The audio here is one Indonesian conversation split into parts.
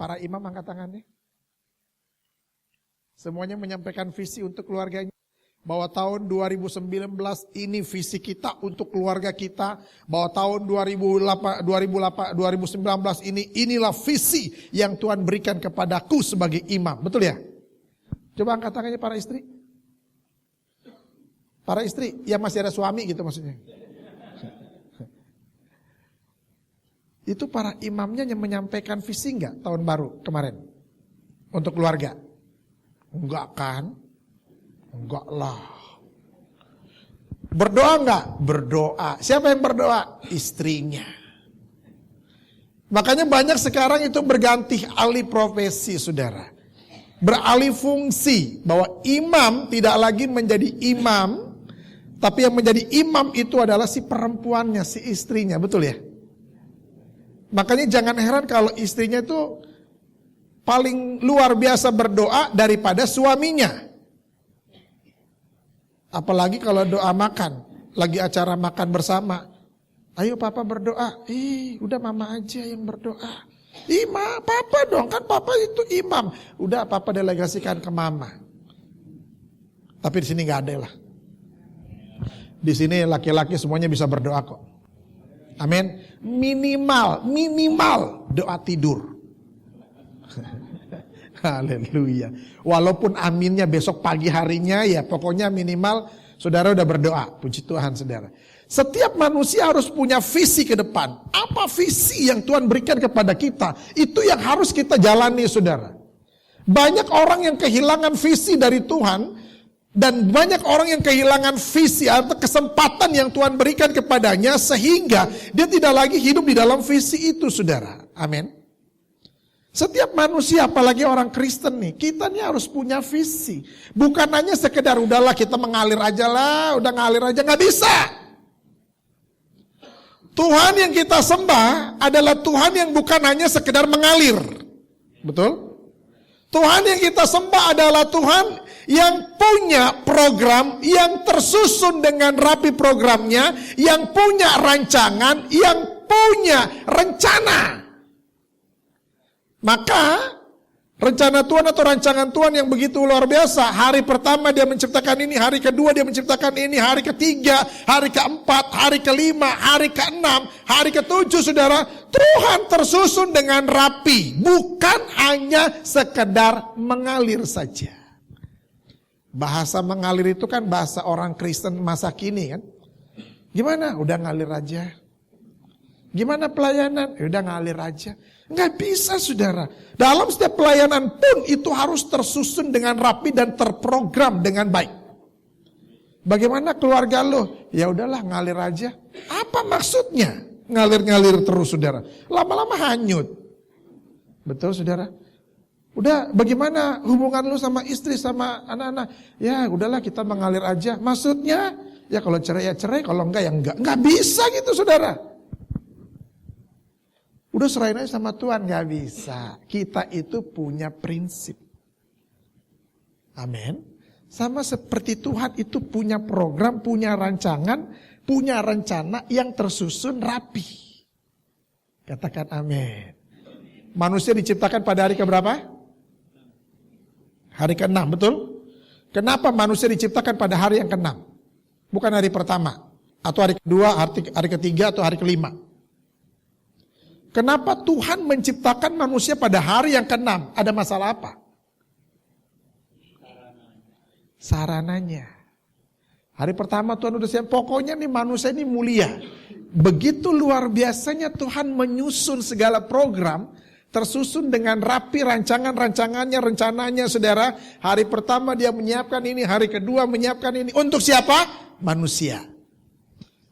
Para imam angkat tangannya. Semuanya menyampaikan visi untuk keluarganya. Bahwa tahun 2019 ini visi kita untuk keluarga kita. Bahwa tahun 2019 inilah visi yang Tuhan berikan kepadaku sebagai imam. Betul ya? Coba angkat tangannya para istri. Para istri yang masih ada suami gitu maksudnya. Itu para imamnya yang menyampaikan visi enggak tahun baru kemarin? Untuk keluarga? Enggak kan? Enggak lah. Berdoa enggak? Berdoa. Siapa yang berdoa? Istrinya. Makanya banyak sekarang itu berganti alih profesi, saudara. Beralih fungsi. Bahwa imam tidak lagi menjadi imam, tapi yang menjadi imam itu adalah si perempuannya, si istrinya. Betul ya? Makanya jangan heran kalau istrinya itu paling luar biasa berdoa daripada suaminya. Apalagi kalau doa makan, lagi acara makan bersama. Ayo papa berdoa. Udah mama aja yang berdoa. Papa dong, kan papa itu imam. Udah papa delegasikan ke mama. Tapi di sini nggak ada lah. Di sini laki-laki semuanya bisa berdoa kok. Amin. Minimal doa tidur. Haleluya. Walaupun aminnya besok pagi harinya ya pokoknya minimal saudara udah berdoa. Puji Tuhan saudara. Setiap manusia harus punya visi ke depan. Apa visi yang Tuhan berikan kepada kita? Itu yang harus kita jalani saudara. Banyak orang yang kehilangan visi dari Tuhan. Dan banyak orang yang kehilangan visi atau kesempatan yang Tuhan berikan kepadanya. Sehingga dia tidak lagi hidup di dalam visi itu saudara. Amin. Setiap manusia apalagi orang Kristen nih. Kita nih harus punya visi. Bukan hanya sekedar udahlah kita mengalir aja lah. Udah ngalir aja, gak bisa. Tuhan yang kita sembah adalah Tuhan yang bukan hanya sekedar mengalir. Betul? Tuhan yang kita sembah adalah Tuhan yang punya program, yang tersusun dengan rapi programnya, yang punya rancangan, yang punya rencana. Maka rencana Tuhan atau rancangan Tuhan yang begitu luar biasa. Hari pertama dia menciptakan ini, hari kedua dia menciptakan ini, hari ketiga, hari keempat, hari kelima, hari keenam, hari ketujuh saudara. Tuhan tersusun dengan rapi, bukan hanya sekedar mengalir saja. Bahasa mengalir itu kan bahasa orang Kristen masa kini kan. Gimana? Udah ngalir aja. Gimana pelayanan? Udah ngalir aja. Nggak bisa saudara. Dalam setiap pelayanan pun itu harus tersusun dengan rapi dan terprogram dengan baik. Bagaimana keluarga lo? Ya udahlah ngalir aja. Apa maksudnya? Ngalir-ngalir terus saudara. Lama-lama hanyut. Betul saudara? Udah bagaimana hubungan lu sama istri sama anak-anak? Ya udahlah kita mengalir aja. Maksudnya ya kalau cerai ya cerai, kalau enggak ya enggak. Enggak bisa gitu saudara. Udah serahin aja sama Tuhan, enggak bisa. Kita itu punya prinsip. Amin. Sama seperti Tuhan itu punya program, punya rancangan, punya rencana yang tersusun rapi. Katakan amin. Manusia diciptakan pada hari keberapa? Hari ke-6, betul? Kenapa manusia diciptakan pada hari yang ke-6? Bukan hari pertama, atau hari kedua, hari ketiga, atau hari kelima. Kenapa Tuhan menciptakan manusia pada hari yang ke-6? Ada masalah apa? Sarananya. Hari pertama Tuhan udah siap, pokoknya nih manusia ini mulia. Begitu luar biasanya Tuhan menyusun segala program, tersusun dengan rapi rancangan-rancangannya, rencananya saudara. Hari pertama dia menyiapkan ini, hari kedua menyiapkan ini. Untuk siapa? Manusia.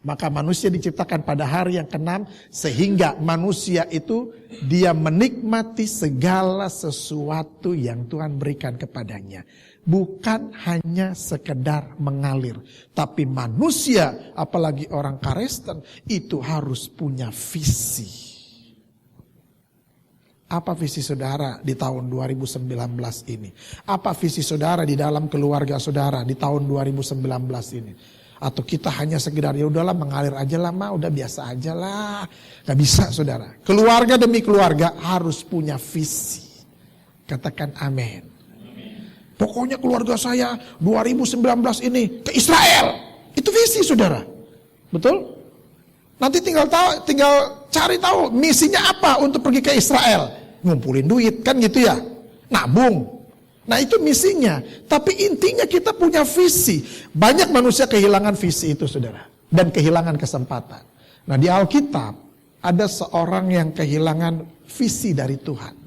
Maka manusia diciptakan pada hari yang ke-6. Sehingga manusia itu dia menikmati segala sesuatu yang Tuhan berikan kepadanya. Bukan hanya sekedar mengalir. Tapi manusia, apalagi orang Kristen, itu harus punya visi. Apa visi saudara di tahun 2019 ini? Apa visi saudara di dalam keluarga saudara di tahun 2019 ini? Atau kita hanya sekedar ya udahlah mengalir aja lah udah biasa aja lah. Gak bisa saudara. Keluarga demi keluarga harus punya visi. Katakan amin. Pokoknya keluarga saya 2019 ini ke Israel. Itu visi saudara. Betul? Nanti tinggal cari tahu misinya apa untuk pergi ke Israel. Ngumpulin duit kan gitu ya. Nabung. Nah itu misinya. Tapi intinya kita punya visi. Banyak manusia kehilangan visi itu saudara. Dan kehilangan kesempatan. Nah di Alkitab ada seorang yang kehilangan visi dari Tuhan.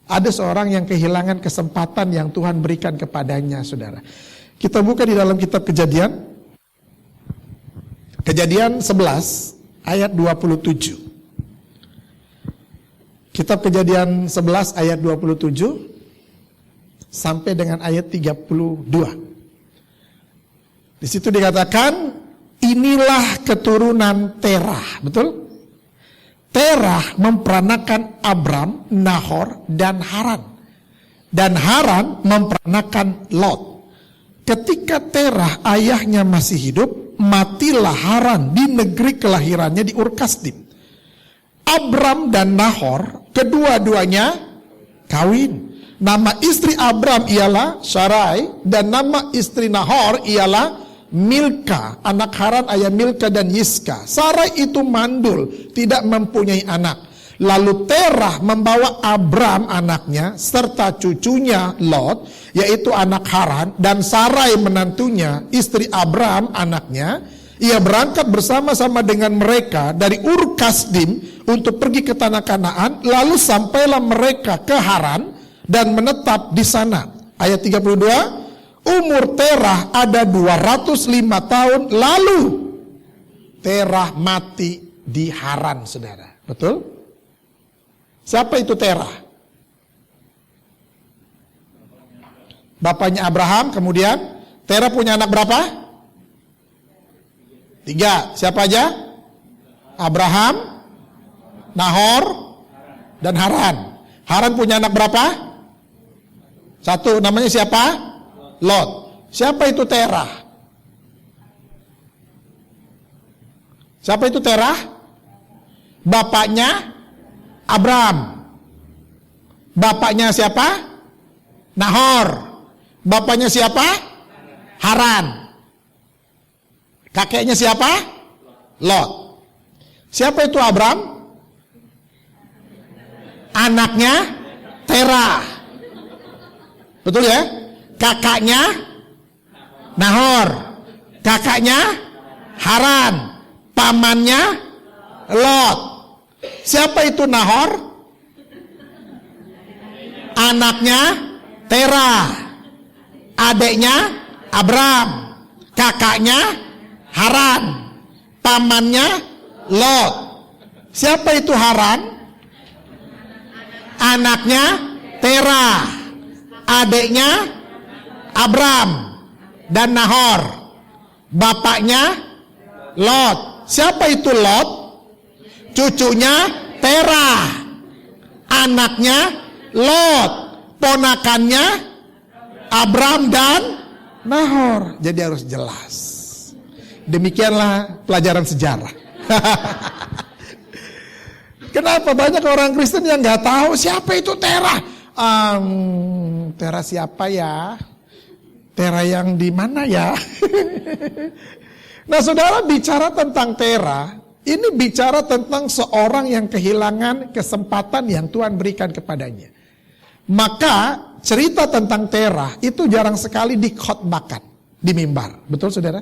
Ada seorang yang kehilangan kesempatan yang Tuhan berikan kepadanya saudara. Kita buka di dalam kitab Kejadian. Kejadian 11 ayat 27. Kitab Kejadian 11 ayat 27. Sampai dengan ayat 32. Di situ dikatakan, inilah keturunan Terah, betul? Terah memperanakan Abram, Nahor, dan Haran. Dan Haran memperanakan Lot. Ketika Terah ayahnya masih hidup, matilah Haran di negeri kelahirannya di Ur Kasdim. Abram dan Nahor, kedua-duanya kawin. Nama istri Abram ialah Sarai dan nama istri Nahor ialah Milka. Anak Haran ayah Milka dan Yiska. Sarai itu mandul, tidak mempunyai anak. Lalu Terah membawa Abram anaknya serta cucunya Lot, yaitu anak Haran, dan Sarai menantunya, istri Abram anaknya. Ia berangkat bersama-sama dengan mereka dari Ur Kasdim untuk pergi ke tanah Kanaan. Lalu sampailah mereka ke Haran dan menetap di sana. Ayat 32, umur Terah ada 205 tahun, lalu Terah mati di Haran, saudara. Betul? Siapa itu Terah? Bapaknya Abraham, kemudian Terah punya anak berapa? 3. Siapa aja? Abraham, Nahor, dan Haran. Haran punya anak berapa? 1, namanya siapa? Lot. Siapa itu Terah? Siapa itu Terah? Bapaknya Abram. Bapaknya siapa? Nahor. Bapaknya siapa? Haran. Kakeknya siapa? Lot. Siapa itu Abram? Anaknya Terah. Betul ya? Kakaknya Nahor. Kakaknya Haran. Pamannya Lot. Siapa itu Nahor? Anaknya Terah. Adiknya Abram. Kakaknya Haran. Pamannya Lot. Siapa itu Haran? Anaknya Terah. Adiknya Abram dan Nahor. Bapaknya Lot. Siapa itu Lot? Cucunya Terah. Anaknya Lot. Ponakannya Abram dan Nahor. Jadi harus jelas. Demikianlah pelajaran sejarah. Kenapa banyak orang Kristen yang nggak tahu siapa itu Terah? Terah siapa ya? Terah yang di mana ya? Nah saudara, bicara tentang Terah, ini bicara tentang seorang yang kehilangan kesempatan yang Tuhan berikan kepadanya. Maka cerita tentang Terah itu jarang sekali dikhotbahkan di mimbar. Betul saudara?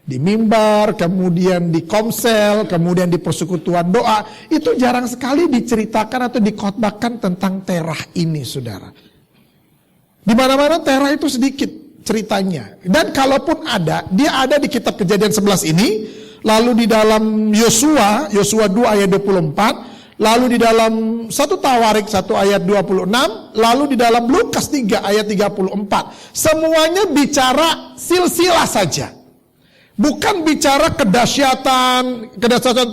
Di mimbar, kemudian di komsel, kemudian di persekutuan doa, itu jarang sekali diceritakan atau dikhotbahkan tentang Terah ini, saudara. Di mana-mana Terah itu sedikit ceritanya. Dan kalaupun ada, dia ada di kitab Kejadian 11 ini, lalu di dalam Yosua 2 ayat 24, lalu di dalam 1 Tawarik 1 ayat 26, lalu di dalam Lukas 3 ayat 34. Semuanya bicara silsilah saja. Bukan bicara kedahsyatan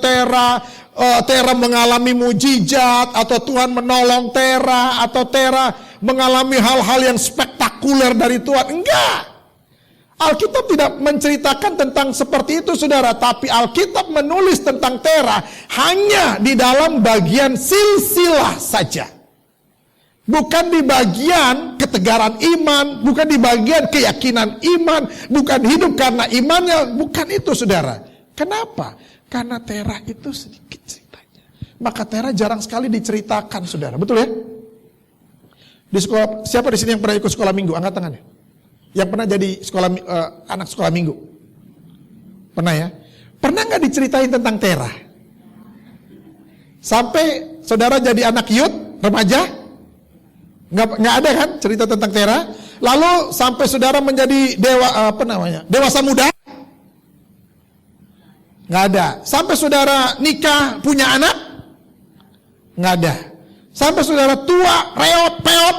Terah, Terah mengalami mujizat, atau Tuhan menolong Terah, atau Terah mengalami hal-hal yang spektakuler dari Tuhan. Enggak. Alkitab tidak menceritakan tentang seperti itu, saudara. Tapi Alkitab menulis tentang Terah hanya di dalam bagian silsilah saja. Bukan di bagian ketegaran iman, bukan di bagian keyakinan iman, bukan hidup karena imannya, bukan itu, saudara. Kenapa? Karena Terah itu sedikit ceritanya. Maka Terah jarang sekali diceritakan, saudara. Betul ya? Di sekolah, siapa di sini yang pernah ikut sekolah minggu? Angkat tangannya. Yang pernah jadi anak sekolah minggu? Pernah ya? Pernah nggak diceritain tentang Terah? Sampai saudara jadi anak youth, remaja? Nggak ada kan cerita tentang Terah? Lalu sampai saudara menjadi dewasa muda? Nggak ada. Sampai saudara nikah, punya anak? Nggak ada. Sampai saudara tua, reot, peot,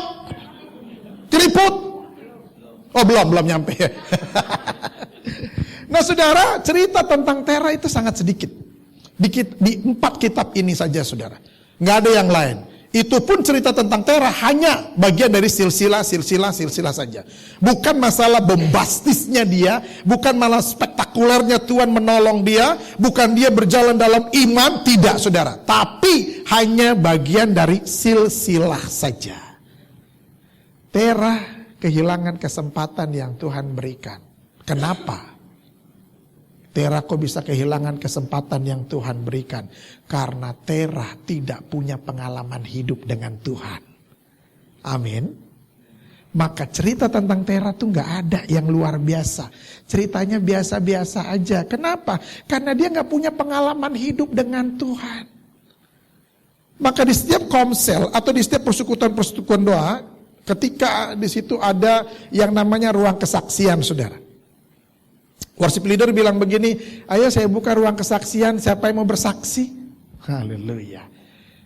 keriput? Oh belum nyampe. Nah saudara, cerita tentang Terah itu sangat sedikit. Di 4 kitab ini saja, saudara. Nggak ada yang lain. Itu pun cerita tentang Terah hanya bagian dari silsilah saja. Bukan masalah bombastisnya dia, bukan malah spektakulernya Tuhan menolong dia, bukan dia berjalan dalam iman, tidak, saudara. Tapi hanya bagian dari silsilah saja. Terah kehilangan kesempatan yang Tuhan berikan. Kenapa? Terah kok bisa kehilangan kesempatan yang Tuhan berikan? Karena Terah tidak punya pengalaman hidup dengan Tuhan. Amin. Maka cerita tentang Terah tuh gak ada yang luar biasa. Ceritanya biasa-biasa aja. Kenapa? Karena dia gak punya pengalaman hidup dengan Tuhan. Maka di setiap komsel atau di setiap persekutuan doa, ketika di situ ada yang namanya ruang kesaksian, saudara. Worship leader bilang begini, ayo saya buka ruang kesaksian, siapa yang mau bersaksi? Haleluya.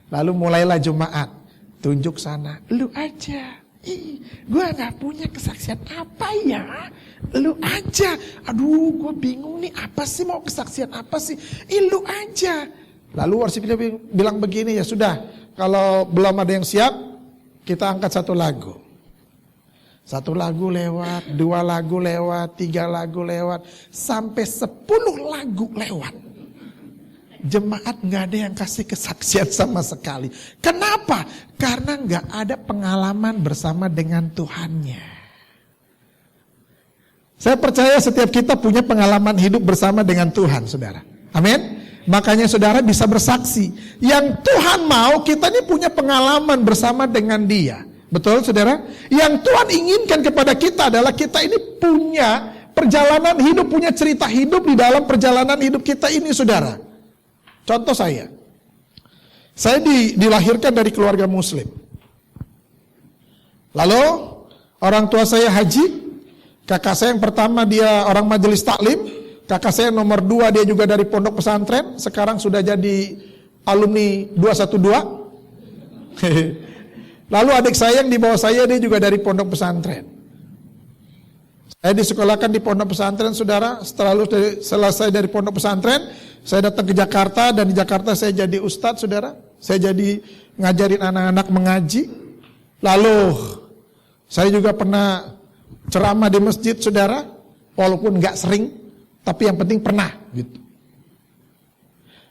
Lalu mulailah jemaat, tunjuk sana, lu aja. Gue gak punya kesaksian apa ya? Lu aja. Aduh, gue bingung nih, apa sih mau kesaksian apa sih? Lu aja. Lalu worship leader bilang begini, ya sudah, kalau belum ada yang siap, kita angkat 1 lagu. 1 lagu lewat, 2 lagu lewat, 3 lagu lewat, sampai 10 lagu lewat. Jemaat gak ada yang kasih kesaksian sama sekali. Kenapa? Karena gak ada pengalaman bersama dengan Tuhannya. Saya percaya setiap kita punya pengalaman hidup bersama dengan Tuhan, saudara. Amin. Makanya saudara bisa bersaksi. Yang Tuhan mau kita ini punya pengalaman bersama dengan Dia. Betul, saudara? Yang Tuhan inginkan kepada kita adalah kita ini punya perjalanan hidup, punya cerita hidup di dalam perjalanan hidup kita ini, saudara. Contoh saya dilahirkan dari keluarga muslim. Lalu orang tua saya haji, kakak saya yang pertama dia orang majelis taklim, kakak saya nomor 2 dia juga dari pondok pesantren, sekarang sudah jadi alumni 212. Lalu adik saya yang di bawah saya dia juga dari pondok pesantren. Saya disekolahkan di pondok pesantren, saudara. Setelah selesai dari pondok pesantren, saya datang ke Jakarta dan di Jakarta saya jadi ustadz, saudara. Saya jadi ngajarin anak-anak mengaji. Lalu saya juga pernah ceramah di masjid, saudara. Walaupun nggak sering, tapi yang penting pernah, gitu.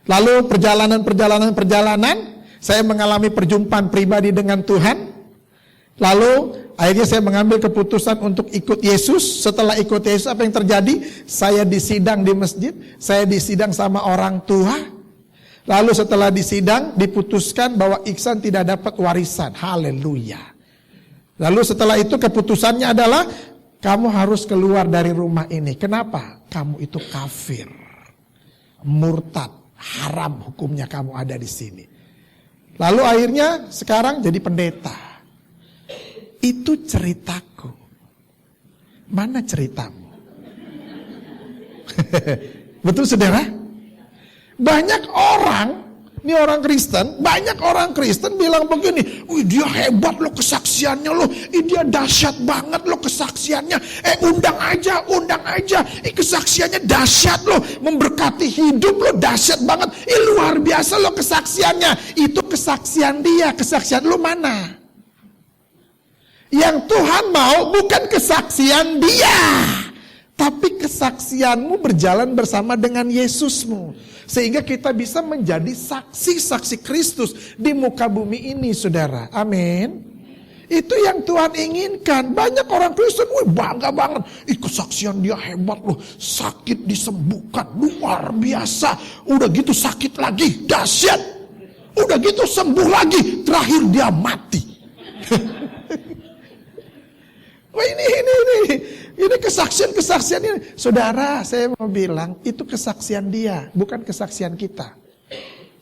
Lalu perjalanan. Saya mengalami perjumpaan pribadi dengan Tuhan. Lalu akhirnya saya mengambil keputusan untuk ikut Yesus. Setelah ikut Yesus, apa yang terjadi? Saya disidang di masjid. Saya disidang sama orang tua. Lalu setelah disidang diputuskan bahwa Iksan tidak dapat warisan. Haleluya. Lalu setelah itu keputusannya adalah kamu harus keluar dari rumah ini. Kenapa? Kamu itu kafir, murtad, haram hukumnya kamu ada di sini. Lalu akhirnya sekarang jadi pendeta. Itu ceritaku. Mana ceritamu? Betul, saudara? Banyak orang, ini orang Kristen, banyak orang Kristen bilang begini, wih dia hebat loh kesaksiannya loh, dia dahsyat banget loh kesaksiannya, undang aja, kesaksiannya dahsyat loh, memberkati hidup loh, dahsyat banget, luar biasa loh kesaksiannya. Itu kesaksian dia, kesaksian lu mana? Yang Tuhan mau bukan kesaksian dia, Tapi kesaksianmu berjalan bersama dengan Yesusmu. Sehingga kita bisa menjadi saksi-saksi Kristus di muka bumi ini, saudara. Amin. Itu yang Tuhan inginkan. Banyak orang Kristen, bangga banget. Kesaksian dia hebat loh. Sakit disembuhkan, luar biasa. Udah gitu sakit lagi, dahsyat. Udah gitu sembuh lagi, terakhir dia mati. Wah ini kesaksian ini. Saudara, saya mau bilang, itu kesaksian dia, bukan kesaksian kita.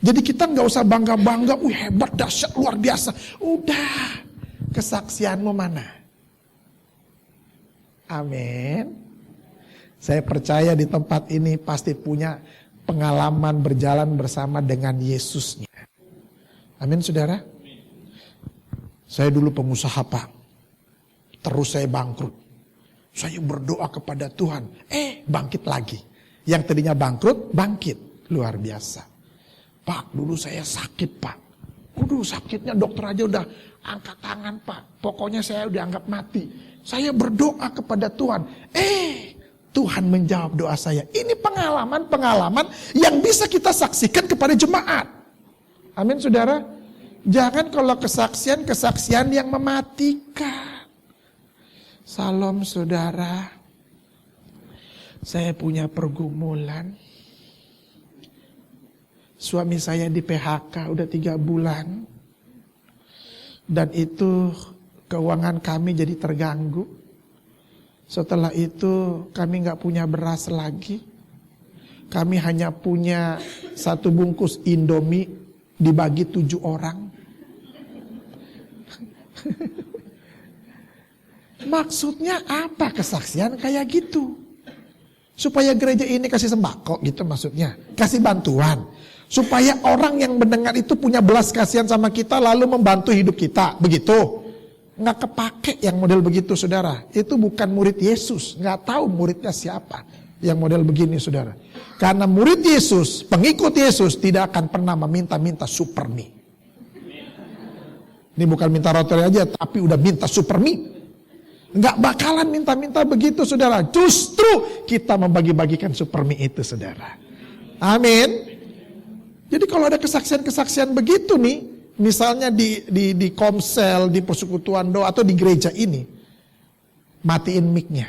Jadi kita nggak usah bangga-bangga, hebat, dahsyat, luar biasa. Udah. Kesaksianmu mana? Amin. Saya percaya di tempat ini pasti punya pengalaman berjalan bersama dengan Yesusnya. Amin, saudara. Saya dulu pengusaha, Pak. Terus saya bangkrut. Saya berdoa kepada Tuhan. Bangkit lagi. Yang tadinya bangkrut, bangkit. Luar biasa. Pak, dulu saya sakit, Pak. Sakitnya dokter aja udah angkat tangan, Pak. Pokoknya saya udah anggap mati. Saya berdoa kepada Tuhan. Tuhan menjawab doa saya. Ini pengalaman-pengalaman yang bisa kita saksikan kepada jemaat. Amin, saudara. Jangan kalau kesaksian yang mematikan. Salam, saudara. Saya punya pergumulan. Suami saya di PHK udah 3 bulan. Dan itu keuangan kami jadi terganggu. Setelah itu kami gak punya beras lagi. Kami hanya punya 1 bungkus Indomie dibagi 7 orang. Maksudnya apa kesaksian kayak gitu? Supaya gereja ini kasih sembako gitu maksudnya. Kasih bantuan. Supaya orang yang mendengar itu punya belas kasihan sama kita lalu membantu hidup kita. Begitu. Nggak kepake yang model begitu, saudara. Itu bukan murid Yesus. Nggak tahu muridnya siapa yang model begini, saudara. Karena murid Yesus, pengikut Yesus tidak akan pernah meminta-minta super mie. Ini bukan minta roti aja, tapi udah minta super mie. Nggak bakalan minta-minta begitu, saudara. Justru kita membagi-bagikan super mie itu, saudara. Amin. Jadi kalau ada kesaksian-kesaksian begitu nih, misalnya di komsel, di persekutuan doa atau di gereja ini, matiin mic-nya.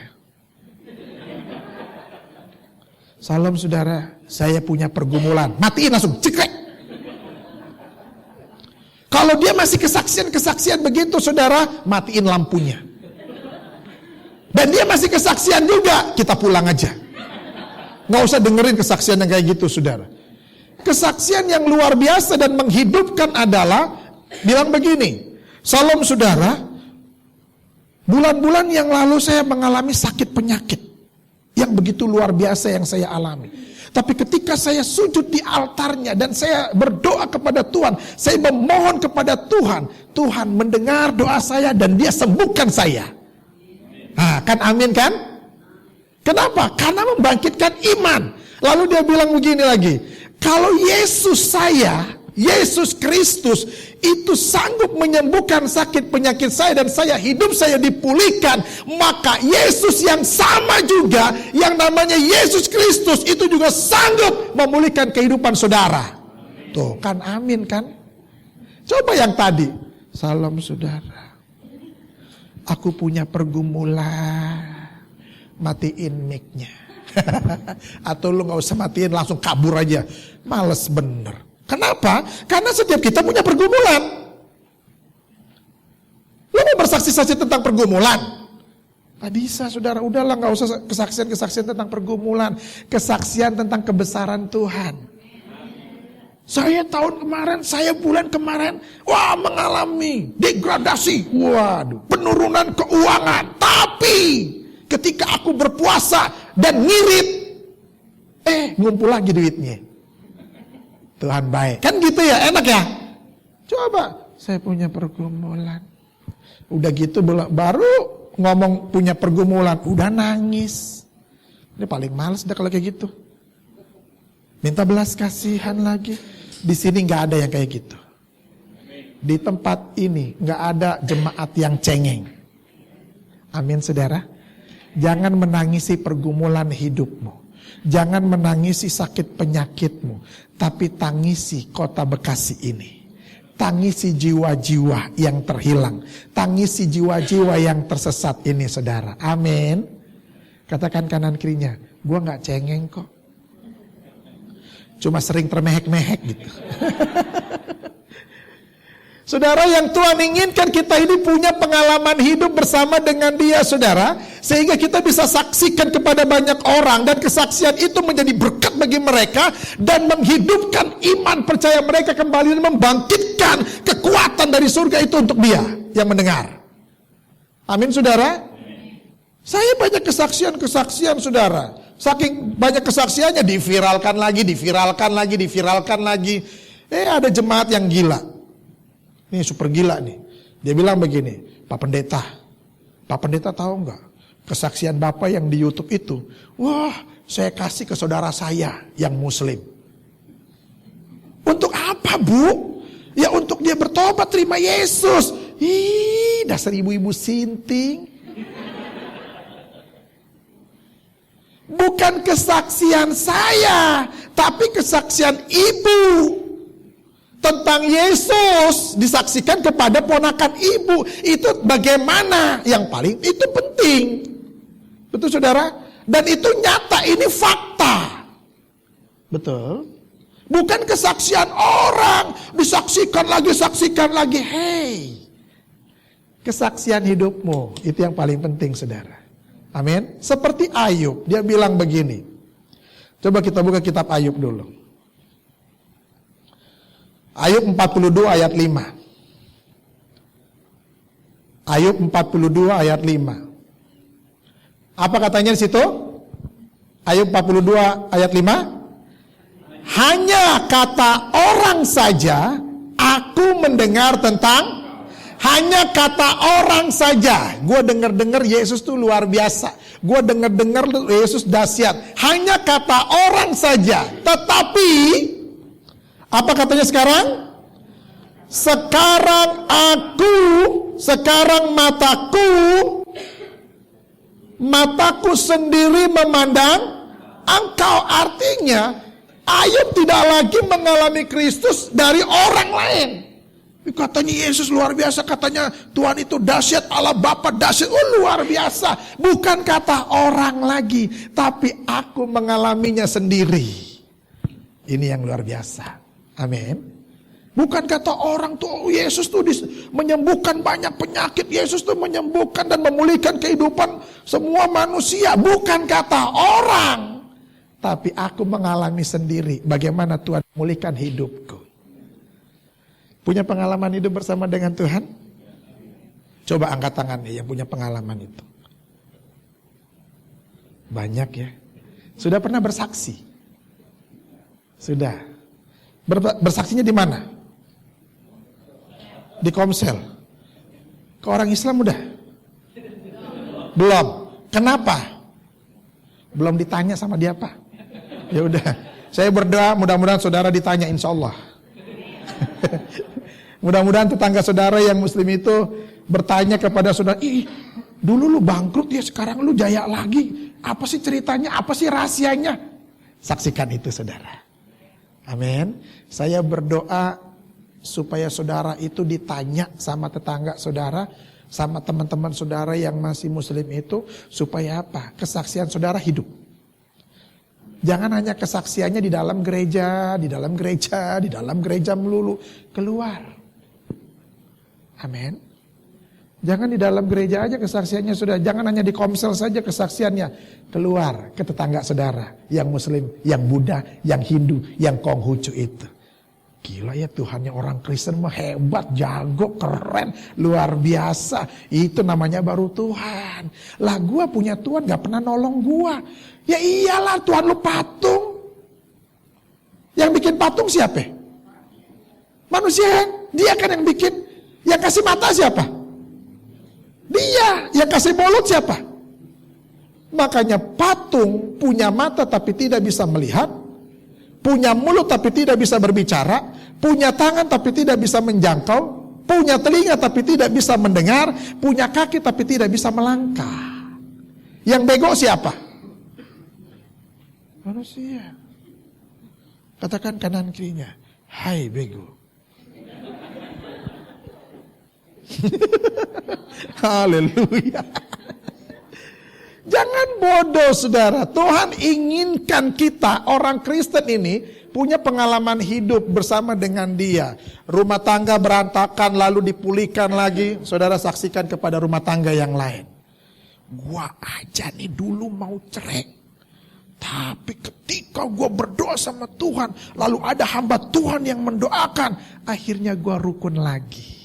Salam, saudara, saya punya pergumulan. Matiin langsung, cekrek. Kalau dia masih kesaksian-kesaksian begitu, saudara, matiin lampunya. Dan dia masih kesaksian juga, kita pulang aja. Nggak usah dengerin kesaksian yang kayak gitu, saudara. Kesaksian yang luar biasa dan menghidupkan adalah bilang begini, salam, saudara, bulan-bulan yang lalu saya mengalami sakit penyakit yang begitu luar biasa yang saya alami. Tapi ketika saya sujud di altarnya dan saya berdoa kepada Tuhan, saya memohon kepada Tuhan, Tuhan mendengar doa saya dan dia sembuhkan saya. Nah, kan amin kan? Kenapa? Karena membangkitkan iman. Lalu dia bilang begini lagi, kalau Yesus saya, Yesus Kristus itu sanggup menyembuhkan sakit penyakit saya dan hidup saya dipulihkan, maka Yesus yang sama juga, yang namanya Yesus Kristus itu juga sanggup memulihkan kehidupan saudara. Tuh kan amin kan? Coba yang tadi, salam, saudara, aku punya pergumulan, matiin mic-nya. Atau lu gak usah matiin, langsung kabur aja. Males bener. Kenapa? Karena setiap kita punya pergumulan. Lu mau bersaksi-saksi tentang pergumulan? Gak bisa, saudara. Udahlah, gak usah kesaksian-kesaksian tentang pergumulan. Kesaksian tentang kebesaran Tuhan. Saya tahun kemarin, saya bulan kemarin, mengalami degradasi. Waduh, penurunan keuangan. Tapi ketika aku berpuasa dan ngirit, ngumpul lagi duitnya. Tuhan baik. Kan gitu ya, enak ya? Coba, saya punya pergumulan. Udah gitu baru ngomong punya pergumulan, udah nangis. Ini paling males dah kalau kayak gitu. Minta belas kasihan lagi. Di sini nggak ada yang kayak gitu. Di tempat ini nggak ada jemaat yang cengeng. Amin, saudara. Jangan menangisi pergumulan hidupmu. Jangan menangisi sakit penyakitmu. Tapi tangisi kota Bekasi ini. Tangisi jiwa-jiwa yang terhilang. Tangisi jiwa-jiwa yang tersesat ini, saudara. Amin. Katakan kanan kirinya, gua gak cengeng kok. Cuma sering termehek-mehek gitu. Saudara, yang Tuhan inginkan kita ini punya pengalaman hidup bersama dengan Dia, saudara. Sehingga kita bisa saksikan kepada banyak orang. Dan kesaksian itu menjadi berkat bagi mereka. Dan menghidupkan iman percaya mereka kembali. Dan membangkitkan kekuatan dari surga itu untuk dia yang mendengar. Amin, saudara. Saya banyak kesaksian, saudara. Saking banyak kesaksiannya diviralkan lagi. Ada jemaat yang gila. Ini super gila nih. Dia bilang begini, Pak Pendeta tahu nggak kesaksian Bapak yang di YouTube itu? Wah, saya kasih ke saudara saya yang Muslim. Untuk apa, Bu? Ya untuk dia bertobat terima Yesus. Ih, dasar ibu-ibu sinting. Bukan kesaksian saya, tapi kesaksian ibu tentang Yesus disaksikan kepada ponakan ibu. Itu bagaimana? Yang paling itu penting. Betul, saudara? Dan itu nyata, ini fakta. Betul? Bukan kesaksian orang, saksikan lagi. Hey, kesaksian hidupmu, itu yang paling penting, saudara. Amin. Seperti Ayub, dia bilang begini. Coba kita buka kitab Ayub dulu. Ayub 42 ayat 5. Ayub 42 ayat 5. Apa katanya di situ? Ayub 42 ayat 5. Hanya kata orang saja aku mendengar tentang. Hanya kata orang saja. Gue dengar Yesus tuh luar biasa. Gue dengar Yesus dahsyat. Hanya kata orang saja. Tetapi apa katanya sekarang? Sekarang mataku sendiri memandang engkau. Artinya Ayub tidak lagi mengalami Kristus dari orang lain. Katanya Yesus luar biasa, katanya Tuhan itu dahsyat, Allah Bapa dahsyat, luar biasa. Bukan kata orang lagi, tapi aku mengalaminya sendiri. Ini yang luar biasa. Amin. Bukan kata orang tuh Yesus tuh menyembuhkan banyak penyakit, Yesus tuh menyembuhkan dan memulihkan kehidupan semua manusia. Bukan kata orang, tapi aku mengalami sendiri bagaimana Tuhan memulihkan hidupku. Punya pengalaman hidup bersama dengan Tuhan? Coba angkat tangannya yang punya pengalaman itu. Banyak ya. Sudah pernah bersaksi? Sudah. Bersaksinya di mana? Di Komsel. Ke orang Islam udah? Belum. Kenapa? Belum ditanya sama dia, Pak. Ya udah. Saya berdoa mudah-mudahan saudara ditanya, insya Allah. Mudah-mudahan tetangga saudara yang Muslim itu bertanya kepada saudara, dulu lu bangkrut ya, sekarang lu jaya lagi. Apa sih ceritanya? Apa sih rahasianya? Saksikan itu, saudara. Amin. Saya berdoa supaya saudara itu ditanya sama tetangga saudara, sama teman-teman saudara yang masih Muslim itu, supaya apa? Kesaksian saudara hidup. Jangan hanya kesaksiannya di dalam gereja melulu, keluar. Amin. Jangan di dalam gereja aja kesaksiannya, sudah. Jangan hanya di Komsel saja kesaksiannya. Keluar ke tetangga saudara yang Muslim, yang Buddha, yang Hindu, yang Konghucu itu. Gila ya, Tuhannya orang Kristen mah hebat, jago, keren, luar biasa. Itu namanya baru Tuhan. Lah gua punya Tuhan gak pernah nolong gua. Ya iyalah, Tuhan lu patung. Yang bikin patung siapa? Manusia, dia kan yang bikin. Yang kasih mata siapa? Dia. Yang kasih mulut siapa? Makanya patung punya mata tapi tidak bisa melihat, punya mulut tapi tidak bisa berbicara, punya tangan tapi tidak bisa menjangkau, punya telinga tapi tidak bisa mendengar, punya kaki tapi tidak bisa melangkah. Yang bego siapa? Manusia. Katakan kanan kirinya, hai bego. Haleluya. Jangan bodoh saudara. Tuhan inginkan kita orang Kristen ini punya pengalaman hidup bersama dengan Dia. Rumah tangga berantakan lalu dipulihkan lagi. Saudara saksikan kepada rumah tangga yang lain. Gua aja nih dulu mau cerai. Tapi ketika gua berdoa sama Tuhan, lalu ada hamba Tuhan yang mendoakan, akhirnya gua rukun lagi.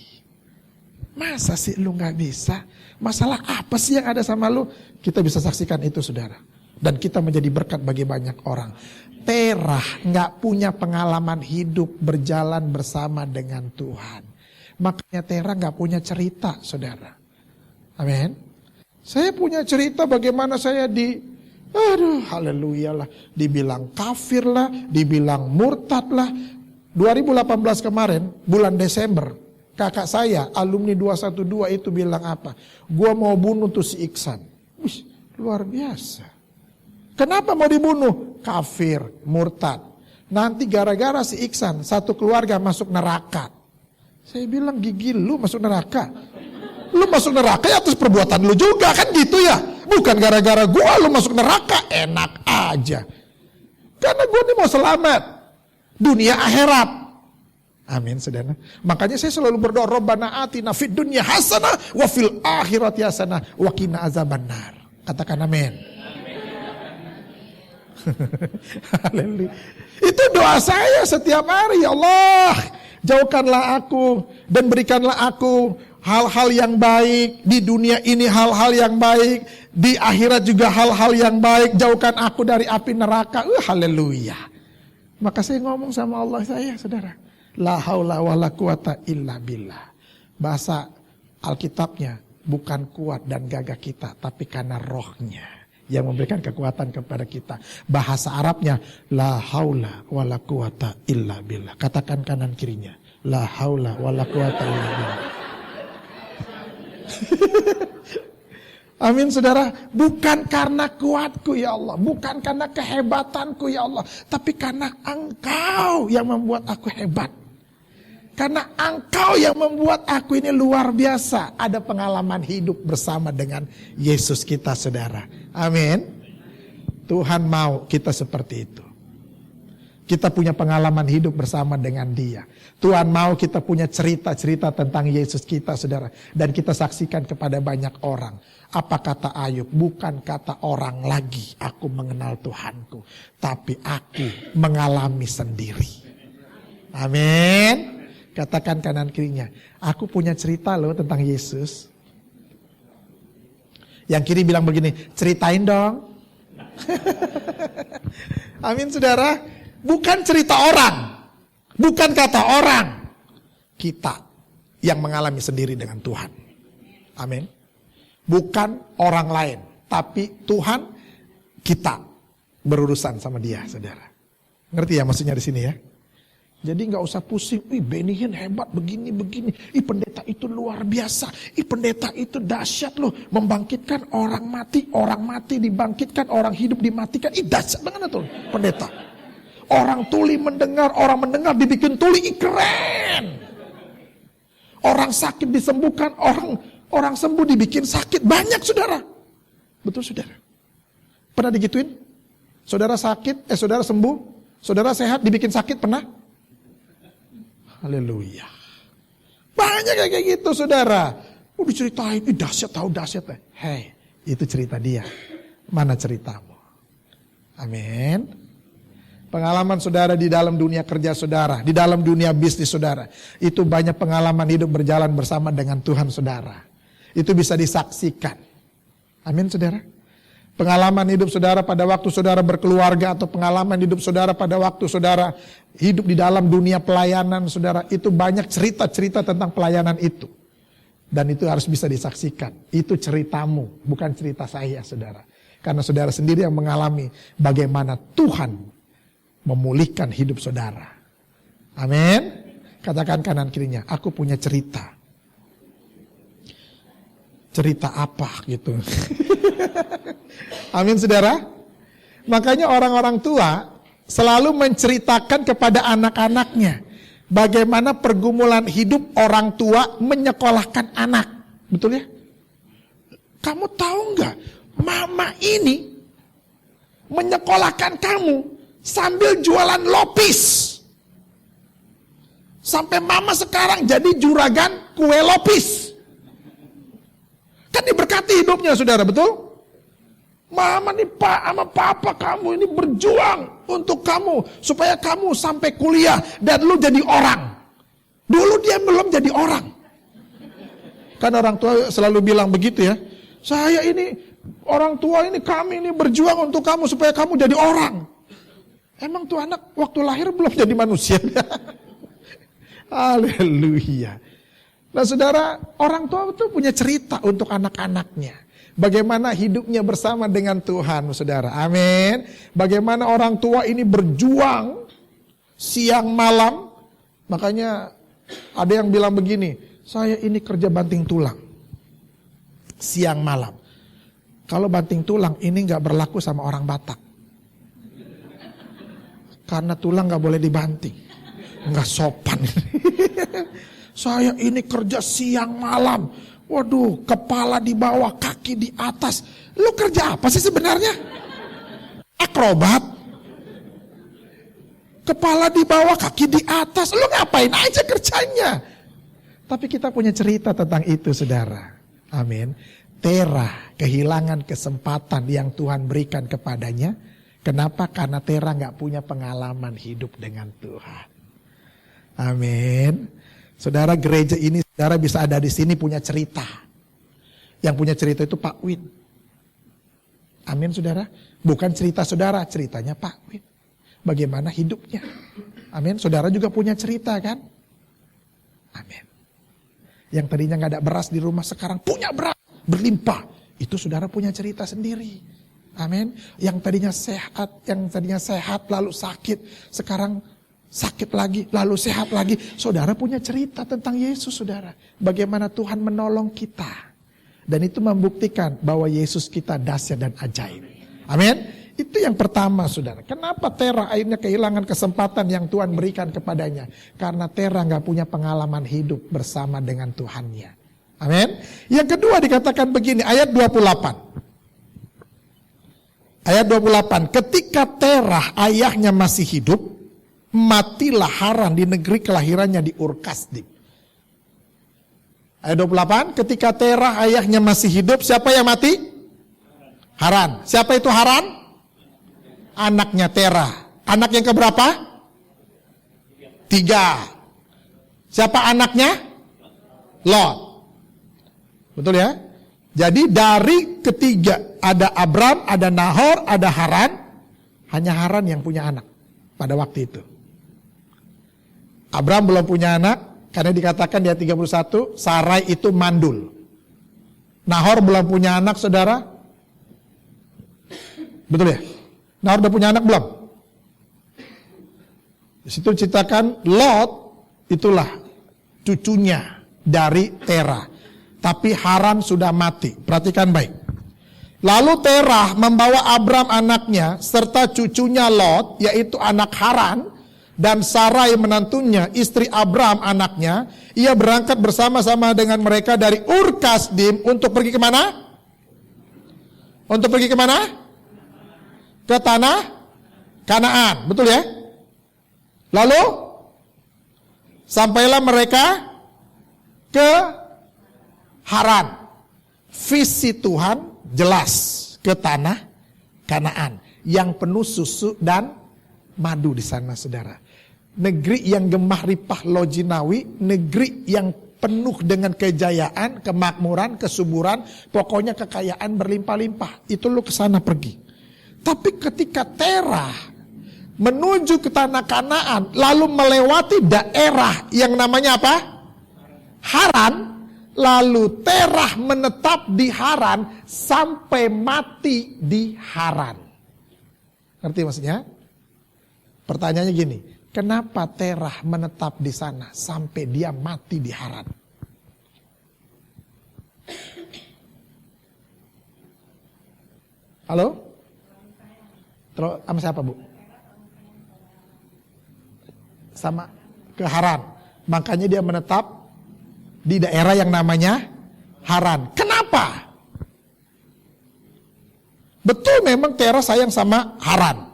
Masa sih lu gak bisa? Masalah apa sih yang ada sama lu? Kita bisa saksikan itu saudara. Dan kita menjadi berkat bagi banyak orang. Terah gak punya pengalaman hidup berjalan bersama dengan Tuhan. Makanya Terah gak punya cerita saudara. Amin. Saya punya cerita bagaimana saya haleluya lah. Dibilang kafir lah, dibilang murtad lah. 2018 kemarin, bulan Desember. Kakak saya, alumni 212 itu bilang apa? Gua mau bunuh tuh si Iksan. Wih, luar biasa. Kenapa mau dibunuh? Kafir, murtad. Nanti gara-gara si Iksan, satu keluarga masuk neraka. Saya bilang gigi lu masuk neraka. Lu masuk neraka ya atas perbuatan lu juga kan gitu ya. Bukan gara-gara gua lu masuk neraka. Enak aja. Karena gua ini mau selamat. Dunia akhirat. Amin saudara. Makanya saya selalu berdoa, Rabbana atina fid dunya hasanah wa fil akhirati hasanah wa qina azabannar. Katakan amin. Haleluya. Itu doa saya setiap hari. Ya Allah, jauhkanlah aku dan berikanlah aku hal-hal yang baik di dunia ini, hal-hal yang baik di akhirat juga hal-hal yang baik. Jauhkan aku dari api neraka. Haleluya. Maka saya ngomong sama Allah saya, saudara. La haula wala quwata illa billah. Bahasa Alkitabnya bukan kuat dan gagah kita, tapi karena rohnya yang memberikan kekuatan kepada kita. Bahasa Arabnya la haula wala quwata illa billah. Katakan kanan kirinya, la haula wala quwata illa billah. Amin saudara. Bukan karena kuatku ya Allah, bukan karena kehebatanku ya Allah, tapi karena Engkau yang membuat aku hebat. Karena Engkau yang membuat aku ini luar biasa. Ada pengalaman hidup bersama dengan Yesus kita saudara. Amin. Tuhan mau kita seperti itu. Kita punya pengalaman hidup bersama dengan Dia. Tuhan mau kita punya cerita-cerita tentang Yesus kita saudara. Dan kita saksikan kepada banyak orang. Apa kata Ayub? Bukan kata orang lagi aku mengenal Tuhanku. Tapi aku mengalami sendiri. Amin. Katakan kanan kirinya, aku punya cerita loh tentang Yesus. Yang kiri bilang begini, ceritain dong. Amin saudara. Bukan cerita orang, bukan kata orang. Kita yang mengalami sendiri dengan Tuhan. Amin. Bukan orang lain, tapi Tuhan kita berurusan sama Dia saudara. Ngerti ya maksudnya di sini ya? Jadi gak usah pusing, Benihin hebat begini-begini, pendeta itu luar biasa, pendeta itu dahsyat loh, membangkitkan orang mati dibangkitkan, orang hidup dimatikan, dahsyat banget tuh pendeta. Orang tuli mendengar, orang mendengar dibikin tuli, keren. Orang sakit disembuhkan, orang sembuh dibikin sakit, banyak saudara. Betul saudara? Pernah digituin? Saudara sakit, saudara sembuh, saudara sehat dibikin sakit, pernah? Haleluya. Banyak kayak gitu saudara. Diceritain, dahsyat tahu dahsyat. Hei, itu cerita dia. Mana ceritamu? Amin. Pengalaman saudara di dalam dunia kerja saudara, di dalam dunia bisnis saudara. Itu banyak pengalaman hidup berjalan bersama dengan Tuhan saudara. Itu bisa disaksikan. Amin saudara. Pengalaman hidup saudara pada waktu saudara berkeluarga, atau pengalaman hidup saudara pada waktu saudara hidup di dalam dunia pelayanan saudara, itu banyak cerita-cerita tentang pelayanan itu. Dan itu harus bisa disaksikan. Itu ceritamu, bukan cerita saya saudara. Karena saudara sendiri yang mengalami bagaimana Tuhan memulihkan hidup saudara. Amin. Katakan kanan kirinya, aku punya cerita. cerita apa gitu. Amin saudara. Makanya orang-orang tua selalu menceritakan kepada anak-anaknya bagaimana pergumulan hidup orang tua menyekolahkan anak. Betul ya? Kamu tahu nggak, mama ini menyekolahkan kamu sambil jualan lopis. Sampai mama sekarang jadi juragan kue lopis. Kan diberkati hidupnya saudara, betul? Mama nih pak sama papa kamu ini berjuang untuk kamu. Supaya kamu sampai kuliah dan lu jadi orang. Dulu dia belum jadi orang. Kan orang tua selalu bilang begitu ya. Saya ini, orang tua ini, kami ini berjuang untuk kamu supaya kamu jadi orang. Emang tuh anak waktu lahir belum jadi manusia? Haleluya. Nah saudara, orang tua itu punya cerita untuk anak-anaknya. Bagaimana hidupnya bersama dengan Tuhan, saudara. Amin. Bagaimana orang tua ini berjuang siang malam. Makanya ada yang bilang begini, saya ini kerja banting tulang siang malam. Kalau banting tulang ini gak berlaku sama orang Batak. Karena tulang gak boleh dibanting. Gak sopan. Saya ini kerja siang malam. Waduh, kepala di bawah, kaki di atas. Lu kerja apa sih sebenarnya? Akrobat. Kepala di bawah, kaki di atas. Lu ngapain aja kerjanya? Tapi kita punya cerita tentang itu, saudara. Amin. Terah kehilangan kesempatan yang Tuhan berikan kepadanya. Kenapa? Karena Terah gak punya pengalaman hidup dengan Tuhan. Amin. Saudara, gereja ini saudara bisa ada di sini punya cerita. Yang punya cerita itu Pak Win. Amin saudara. Bukan cerita saudara, ceritanya Pak Win. Bagaimana hidupnya. Amin. Saudara juga punya cerita kan? Amin. Yang tadinya gak ada beras di rumah sekarang punya beras berlimpah. Itu saudara punya cerita sendiri. Amin. Yang tadinya sehat lalu sakit, sekarang sakit lagi, lalu sehat lagi. Saudara punya cerita tentang Yesus, saudara. Bagaimana Tuhan menolong kita. Dan itu membuktikan bahwa Yesus kita dahsyat dan ajaib. Amin. Itu yang pertama, saudara. Kenapa Terah akhirnya kehilangan kesempatan yang Tuhan berikan kepadanya? Karena Terah gak punya pengalaman hidup bersama dengan Tuhannya. Amin. Yang kedua dikatakan begini, ayat 28. Ayat 28. Ketika Terah ayahnya masih hidup, matilah Haran di negeri kelahirannya di Ur-Kasdim. Ayat 28, ketika Terah ayahnya masih hidup, siapa yang mati? Haran. Siapa itu Haran? Anaknya Terah. Anak yang keberapa? 3. Siapa anaknya? Lot. Betul ya? Jadi dari ketiga, ada Abram, ada Nahor, ada Haran. Hanya Haran yang punya anak pada waktu itu. Abram belum punya anak, karena dikatakan di ayat 31, Sarai itu mandul. Nahor belum punya anak, saudara. Betul ya? Nahor udah punya anak belum? Di situ ceritakan Lot, itulah cucunya dari Terah. Tapi Haran sudah mati. Perhatikan baik. Lalu Terah membawa Abram anaknya, serta cucunya Lot, yaitu anak Haran, dan Sarai menantunya, istri Abram anaknya. Ia berangkat bersama-sama dengan mereka dari Ur-Kasdim untuk pergi kemana? Untuk pergi kemana? Ke tanah Kanaan, betul ya? Lalu sampailah mereka ke Haran. Visi Tuhan jelas, ke tanah Kanaan yang penuh susu dan madu di sana, saudara. Negeri yang gemah ripah lojinawi, negeri yang penuh dengan kejayaan, kemakmuran, kesuburan, pokoknya kekayaan berlimpah-limpah. Itu lu ke sana pergi. Tapi ketika Terah menuju ke tanah Kanaan, lalu melewati daerah yang namanya apa? Haran. Lalu Terah menetap di Haran sampai mati di Haran. Ngerti maksudnya? Pertanyaannya gini, kenapa Terah menetap di sana sampai dia mati di Haran? Halo? Terus sama siapa, Bu? Sama ke Haran. Makanya dia menetap di daerah yang namanya Haran. Kenapa? Betul memang Tera sayang sama Haran.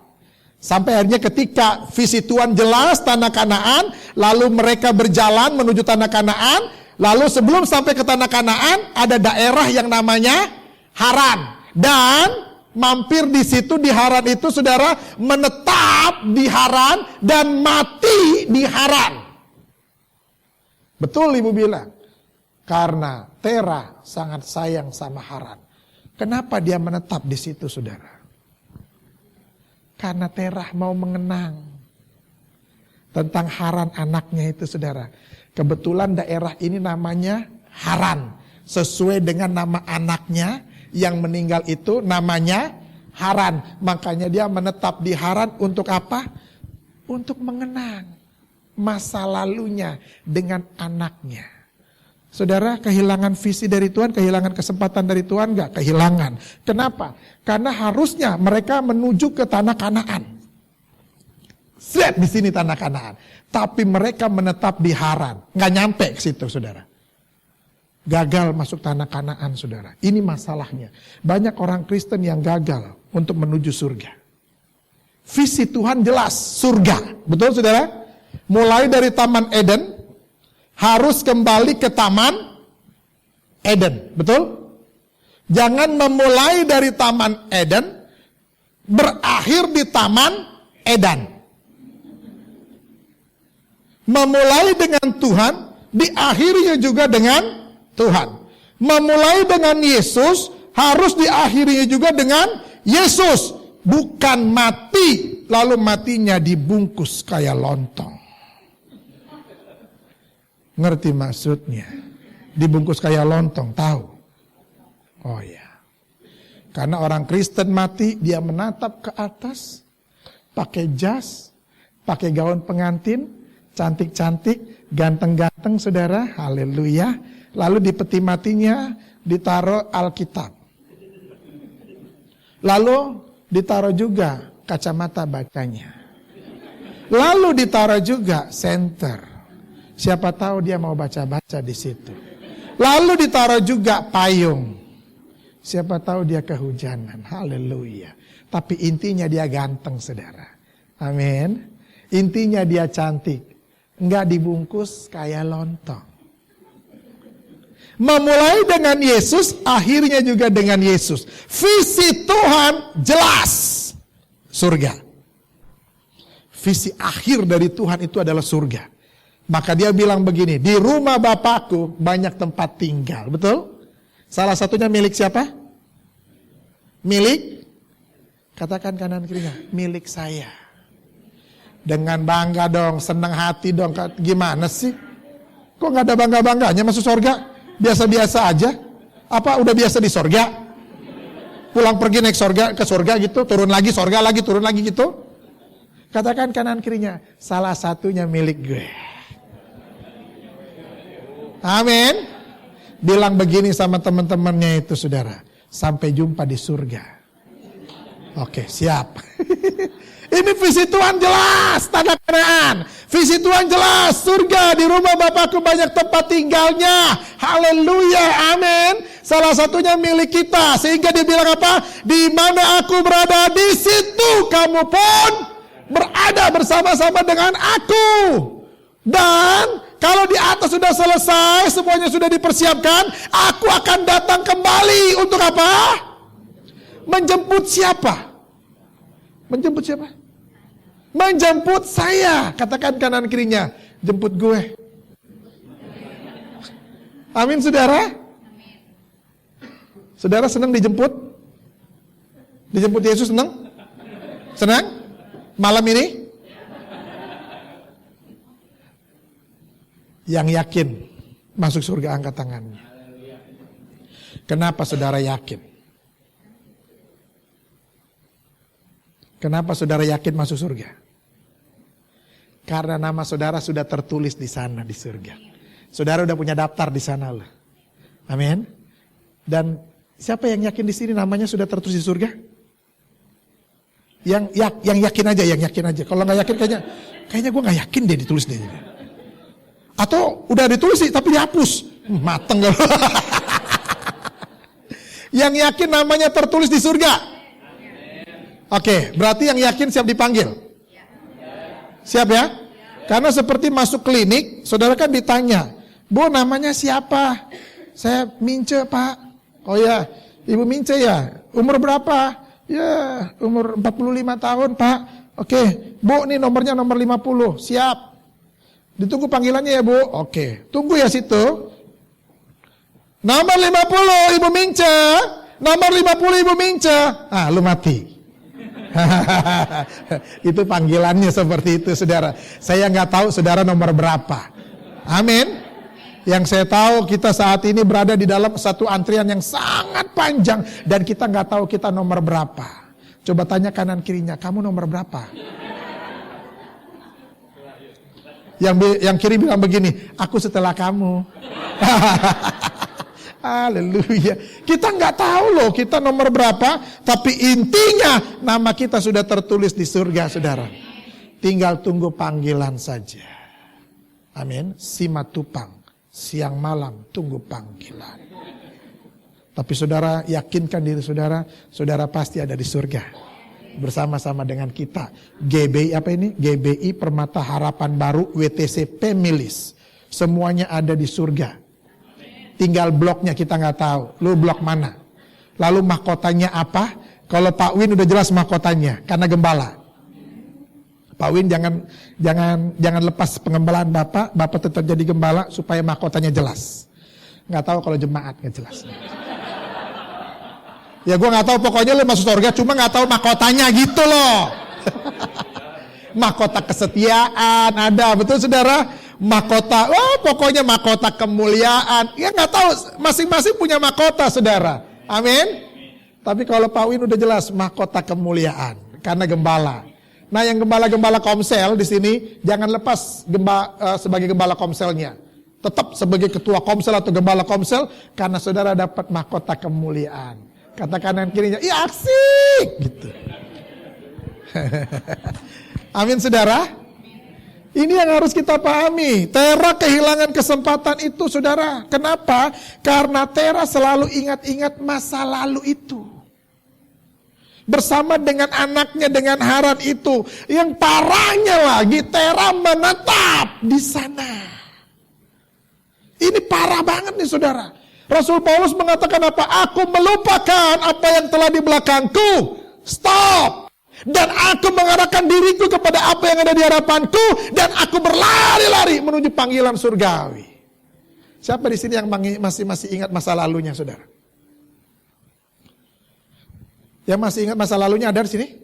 Sampai akhirnya ketika visi Tuhan jelas tanah Kanaan, lalu mereka berjalan menuju tanah Kanaan, lalu sebelum sampai ke tanah Kanaan ada daerah yang namanya Haran. Dan mampir di situ di Haran itu saudara menetap di Haran dan mati di Haran. Betul ibu bilang, karena Tera sangat sayang sama Haran. Kenapa dia menetap di situ saudara? Karena Terah mau mengenang tentang Haran anaknya itu saudara. Kebetulan daerah ini namanya Haran. Sesuai dengan nama anaknya yang meninggal itu namanya Haran. Makanya dia menetap di Haran untuk apa? Untuk mengenang masa lalunya dengan anaknya. Saudara, kehilangan visi dari Tuhan, kehilangan kesempatan dari Tuhan, enggak? Kehilangan. Kenapa? Karena harusnya mereka menuju ke tanah Kanaan. Lihat di sini tanah Kanaan. Tapi mereka menetap di Haran. Enggak nyampe ke situ, saudara. Gagal masuk tanah Kanaan, saudara. Ini masalahnya. Banyak orang Kristen yang gagal untuk menuju surga. Visi Tuhan jelas, surga. Betul, saudara? Mulai dari Taman Eden, harus kembali ke Taman Eden, betul? Jangan memulai dari Taman Eden, berakhir di Taman Eden. Memulai dengan Tuhan, diakhirinya juga dengan Tuhan. Memulai dengan Yesus, harus diakhirinya juga dengan Yesus. Bukan mati, lalu matinya dibungkus kayak lontong. Ngerti maksudnya? Dibungkus kayak lontong, tahu? Oh ya. Karena orang Kristen mati, dia menatap ke atas, pakai jas, pakai gaun pengantin, cantik-cantik, ganteng-ganteng saudara, haleluya. Lalu di peti matinya ditaruh Alkitab. Lalu ditaruh juga kacamata bacanya. Lalu ditaruh juga senter. Siapa tahu dia mau baca-baca di situ. Lalu ditaruh juga payung. Siapa tahu dia kehujanan. Haleluya. Tapi intinya dia ganteng, saudara. Amin. Intinya dia cantik. Enggak dibungkus kayak lontong. Memulai dengan Yesus, akhirnya juga dengan Yesus. Visi Tuhan jelas. Surga. Visi akhir dari Tuhan itu adalah surga. Maka dia bilang begini, di rumah Bapakku banyak tempat tinggal. Betul? Salah satunya milik siapa? Milik? Katakan kanan kirinya, milik saya. Dengan bangga dong, senang hati dong. Gimana sih? Kok gak ada bangga-bangganya masuk surga? Biasa-biasa aja. Apa udah biasa di surga? Pulang pergi naik surga ke surga gitu, turun lagi surga lagi, turun lagi gitu. Katakan kanan kirinya, salah satunya milik gue. Amin. Bilang begini sama teman-temannya itu saudara. Sampai jumpa di surga. Oke, siap. Ini visi Tuhan jelas, tanah Kanaan. Visi Tuhan jelas, surga, di rumah Bapakku banyak tempat tinggalnya. Haleluya, amin. Salah satunya milik kita. Sehingga dia bilang apa? Di mana aku berada, di situ kamu pun berada bersama-sama dengan aku. Dan kalau di atas sudah selesai, semuanya sudah dipersiapkan, aku akan datang kembali untuk apa? Menjemput siapa? Menjemput siapa? Menjemput saya. Katakan kanan kirinya, jemput gue. Amin saudara? Saudara senang dijemput? Dijemput Yesus senang? Senang? Malam ini? Yang yakin masuk surga angkat tangannya. Kenapa saudara yakin? Kenapa saudara yakin masuk surga? Karena nama saudara sudah tertulis di sana di surga. Saudara udah punya daftar di sana loh. Amin. Dan siapa yang yakin di sini namanya sudah tertulis di surga? Yang yakin aja. Kalau nggak yakin kayaknya gue nggak yakin deh ditulis deh. Atau udah ditulis sih tapi dihapus. Mateng gak? Yang yakin namanya tertulis di surga. Oke, berarti yang yakin siap dipanggil. Siap ya? Karena seperti masuk klinik, saudara kan ditanya, Bu namanya siapa? Saya Mince Pak. Oh ya, Ibu Mince ya. Umur berapa? Ya, umur 45 tahun Pak. Oke, Bu nih nomornya nomor 50. Siap. Ditunggu panggilannya ya Bu. Oke, tunggu ya situ. Nomor 50 Ibu Mince. Nomor 50 Ibu Mince. Ah, lu mati. Itu panggilannya seperti itu saudara. Saya nggak tahu saudara nomor berapa. Amin. Yang saya tahu kita saat ini berada di dalam satu antrian yang sangat panjang. Dan kita nggak tahu kita nomor berapa. Coba tanya kanan kirinya, kamu nomor berapa? Yang kiri bilang begini, aku setelah kamu. Haleluya. Kita nggak tahu loh kita nomor berapa, tapi intinya nama kita sudah tertulis di surga, saudara. Tinggal tunggu panggilan saja. Amin. Simatupang, siang malam tunggu panggilan. Tapi saudara yakinkan diri saudara, saudara pasti ada di surga bersama-sama dengan kita. GBI Permata Harapan Baru WTC Pemilis. Semuanya ada di surga. Tinggal bloknya kita nggak tahu. Lu blok mana? Lalu mahkotanya apa? Kalau Pak Win udah jelas mahkotanya karena gembala. Pak Win jangan lepas pengembalaan Bapak tetap jadi gembala supaya mahkotanya jelas. Nggak tahu kalau jemaat nggak jelas. Ya gue nggak tahu pokoknya lu masuk surga cuma nggak tahu mahkotanya gitu loh. Mahkota kesetiaan ada, betul saudara? Mahkota, pokoknya mahkota kemuliaan. Ya nggak tahu, masing-masing punya mahkota, saudara. Amin. Tapi kalau Pak Win udah jelas mahkota kemuliaan karena gembala. Nah, yang gembala-gembala komsel di sini jangan lepas sebagai gembala komselnya. Tetap sebagai ketua komsel atau gembala komsel karena saudara dapat mahkota kemuliaan. Kata kanan kirinya, iya asik gitu. Amin saudara. Ini yang harus kita pahami. Tera kehilangan kesempatan itu saudara. Kenapa? Karena Tera selalu ingat-ingat masa lalu itu. Bersama dengan anaknya, dengan Haran itu. Yang parahnya lagi Tera menetap di sana. Ini parah banget nih saudara. Rasul Paulus mengatakan apa? Aku melupakan apa yang telah di belakangku. Stop. Dan aku mengarahkan diriku kepada apa yang ada di hadapanku. Dan aku berlari-lari menuju panggilan surgawi. Siapa di sini yang masih ingat masa lalunya, saudara? Yang masih ingat masa lalunya ada di sini?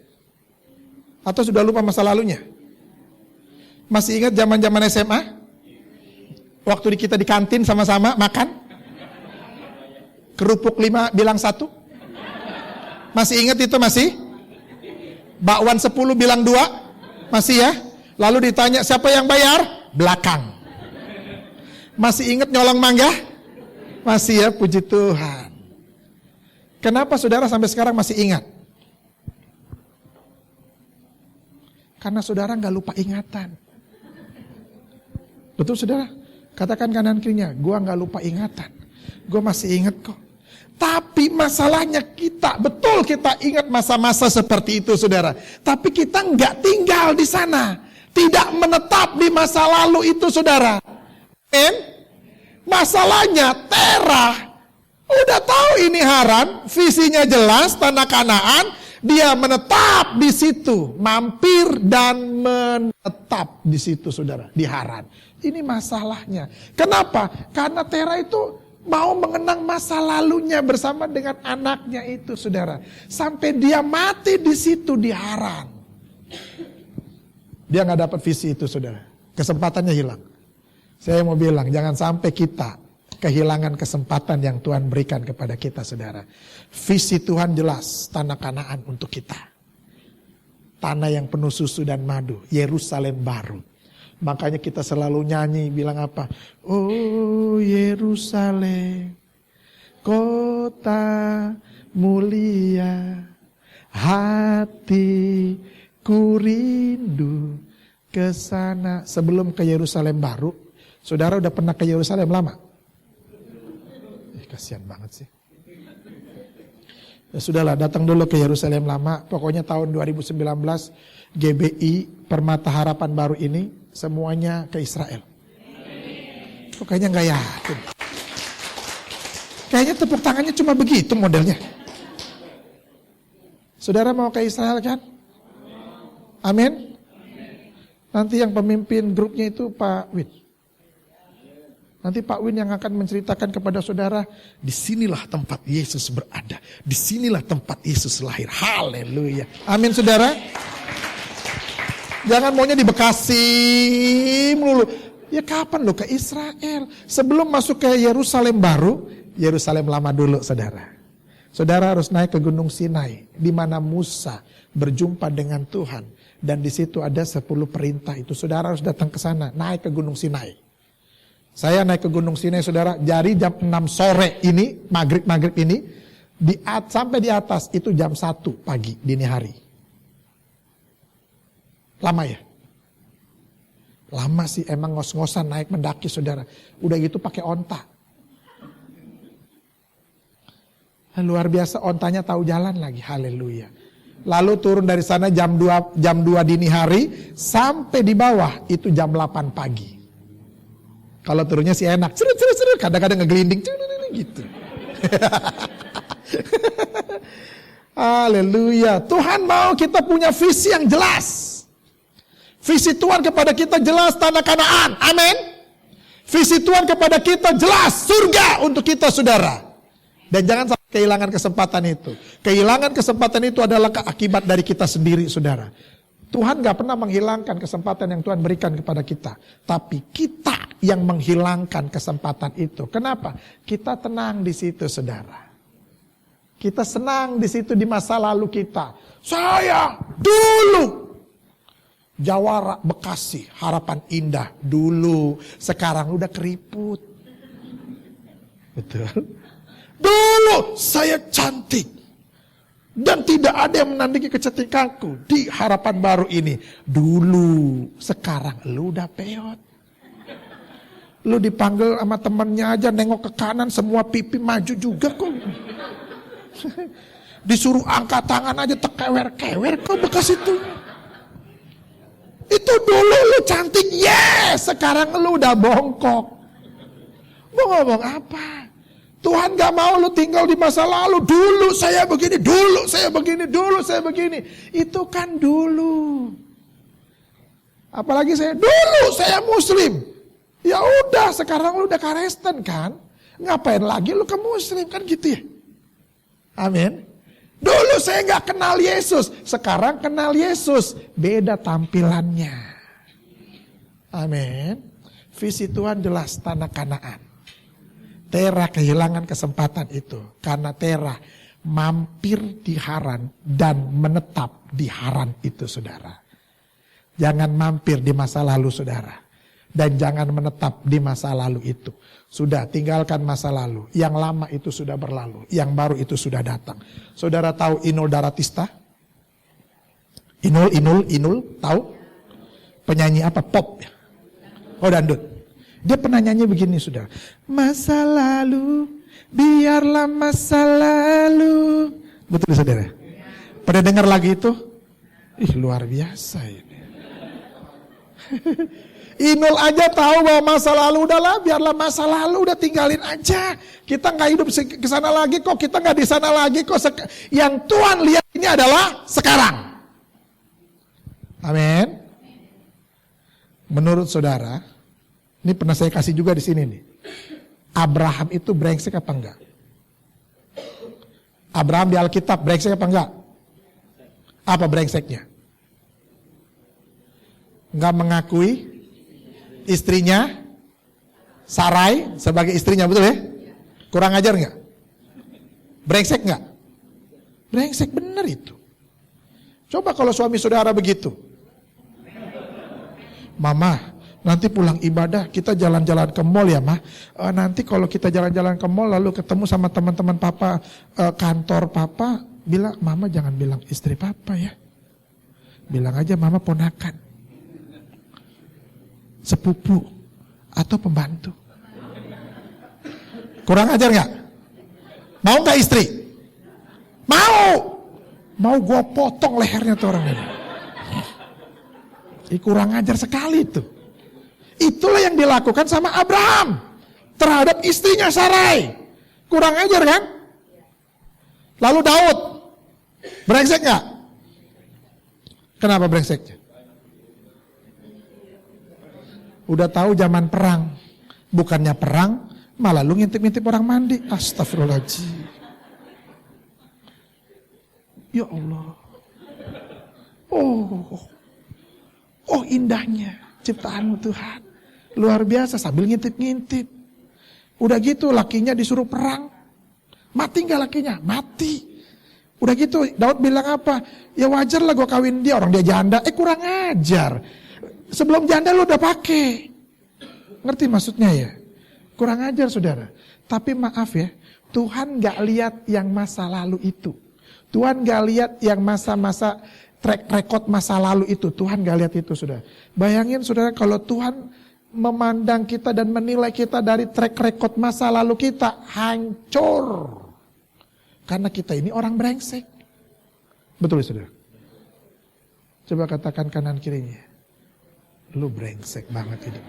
Atau sudah lupa masa lalunya? Masih ingat zaman-zaman SMA? Waktu kita di kantin sama-sama makan? Kerupuk 5 bilang 1? Masih ingat itu masih? Bakwan 10 bilang 2? Masih ya? Lalu ditanya siapa yang bayar? Belakang. Masih ingat nyolong mangga? Masih ya, puji Tuhan. Kenapa saudara sampai sekarang masih ingat? Karena saudara gak lupa ingatan. Betul saudara? Katakan kanan kirinya, gua gak lupa ingatan. Gue masih ingat kok. Tapi masalahnya betul kita ingat masa-masa seperti itu saudara. Tapi kita nggak tinggal di sana. Tidak menetap di masa lalu itu saudara. Masalahnya Tera udah tahu ini Haran, visinya jelas, tanah Kanaan. Dia menetap di situ, mampir dan menetap di situ saudara, di Haran. Ini masalahnya. Kenapa? Karena Tera itu mau mengenang masa lalunya bersama dengan anaknya itu, saudara. Sampai dia mati di situ di Haran. Dia nggak dapat visi itu, saudara. Kesempatannya hilang. Saya mau bilang, jangan sampai kita kehilangan kesempatan yang Tuhan berikan kepada kita, saudara. Visi Tuhan jelas, tanah Kanaan untuk kita. Tanah yang penuh susu dan madu, Yerusalem baru. Makanya kita selalu nyanyi, bilang apa? Oh Yerusalem, kota mulia, Hatiku rindu ke sana. Sebelum ke Yerusalem baru, saudara udah pernah ke Yerusalem lama? Kasihan banget sih. Ya sudahlah, datang dulu ke Yerusalem lama. Pokoknya tahun 2019 GBI Permata Harapan Baru ini semuanya ke Israel. Kok kayaknya nggak yakin? Kayaknya tepuk tangannya cuma begitu modelnya. Saudara mau ke Israel kan? Amin. Nanti yang pemimpin grupnya itu Pak Win. Nanti Pak Win yang akan menceritakan kepada saudara, disinilah tempat Yesus berada. Disinilah tempat Yesus lahir. Haleluya. Amin saudara. Jangan maunya di Bekasi melulu. Ya kapan lo ke Israel? Sebelum masuk ke Yerusalem baru, Yerusalem lama dulu saudara. Saudara harus naik ke Gunung Sinai, di mana Musa berjumpa dengan Tuhan. Dan di situ ada 10 perintah itu. Saudara harus datang ke sana, naik ke Gunung Sinai. Saya naik ke Gunung Sinai saudara, dari jam 6 sore ini, maghrib ini, sampai di atas itu jam 1 pagi, dini hari. Lama ya? Lama sih, emang ngos-ngosan naik mendaki saudara. Udah gitu pakai onta. Luar biasa, ontanya tahu jalan lagi, haleluya. Lalu turun dari sana jam 2 dini hari, sampai di bawah itu jam 8 pagi. Kalau turunnya sih enak, seru, kadang-kadang ngegelinding, gitu. Haleluya. Tuhan mau kita punya visi yang jelas. Visi Tuhan kepada kita jelas tanah Kanaan, amin. Visi Tuhan kepada kita jelas surga untuk kita saudara. Dan jangan sampai kehilangan kesempatan itu. Kehilangan kesempatan itu adalah akibat dari kita sendiri saudara. Tuhan gak pernah menghilangkan kesempatan yang Tuhan berikan kepada kita. Tapi kita yang menghilangkan kesempatan itu. Kenapa? Kita tenang di situ saudara. Kita senang di situ di masa lalu kita. Saya dulu Jawara, Bekasi, Harapan Indah dulu. Sekarang udah keriput. Betul. Dulu saya cantik. Dan tidak ada yang menandingi kecantikanku di Harapan Baru ini. Dulu, sekarang lu udah peot. Lu dipanggil sama temennya aja nengok ke kanan semua pipi maju juga kok. Disuruh angkat tangan aja tekewer-kewer kok bekas itu. Itu dulu lu cantik, yes. Sekarang lu udah bongkok. Mau ngomong apa? Tuhan gak mau lu tinggal di masa lalu. Dulu saya begini, dulu saya begini, dulu saya begini. Itu kan dulu. Apalagi dulu saya muslim. Ya udah, sekarang lu udah Kristen kan. Ngapain lagi lu ke muslim kan gitu ya. Amin. Dulu saya gak kenal Yesus. Sekarang kenal Yesus. Beda tampilannya. Amin. Visi Tuhan jelas tanah Kanaan. Tera kehilangan kesempatan itu. Karena Tera mampir di Haran dan menetap di Haran itu saudara. Jangan mampir di masa lalu saudara. Dan jangan menetap di masa lalu itu. Sudah tinggalkan masa lalu. Yang lama itu sudah berlalu. Yang baru itu sudah datang. Saudara tahu Inul Daratista? Inul tahu? Penyanyi apa? Pop. Oh dangdut. Dia pernah nyanyi begini saudara. Masa lalu, biarlah masa lalu. Betul saudara? Pada dengar lagi itu? Ih luar biasa ini. Inul aja tahu bahwa masa lalu udahlah, biarlah masa lalu udah tinggalin aja. Kita nggak hidup ke sana lagi kok, kita nggak di sana lagi kok. Yang Tuhan lihat ini adalah sekarang. Amin. Menurut saudara, ini pernah saya kasih juga di sini nih. Abraham itu brengsek apa enggak? Abraham di Alkitab brengsek apa enggak? Apa brengseknya? Enggak mengakui istrinya Sarai sebagai istrinya, betul ya? Kurang ajar enggak? Brengsek enggak? Brengsek bener itu. Coba kalau suami saudara begitu. Mama, nanti pulang ibadah kita jalan-jalan ke mall ya mah. Nanti kalau kita jalan-jalan ke mall lalu ketemu sama teman-teman papa, kantor papa, bilang, mama jangan bilang istri papa ya. Bilang aja mama ponakan, sepupu, atau pembantu. Kurang ajar gak? Mau gak istri? Mau. Mau gue potong lehernya tuh orang ini. Kurang ajar sekali itu. Itulah yang dilakukan sama Abraham terhadap istrinya Sarai. Kurang ajar kan? Lalu Daud, brengsek gak? Kenapa brengseknya? Udah tahu zaman perang. Bukannya perang, malah lu ngintip-ngintip orang mandi. Astagfirullahaladzim. Ya Allah. Oh indahnya ciptaanmu Tuhan. Luar biasa sambil ngintip-ngintip. Udah gitu lakinya disuruh perang. Mati gak lakinya? Mati. Udah gitu Daud bilang apa? Ya wajar lah gue kawin dia, orang dia janda. Kurang ajar. Sebelum janda lu udah pakai. Ngerti maksudnya ya? Kurang ajar saudara. Tapi maaf ya, Tuhan gak lihat yang masa lalu itu. Tuhan gak lihat yang masa-masa track record masa lalu itu. Tuhan gak lihat itu saudara. Bayangin saudara kalau Tuhan memandang kita dan menilai kita dari track record masa lalu kita, hancur. Karena kita ini orang brengsek. Betul saudara? Coba katakan kanan kirinya. Lu brengsek banget hidup.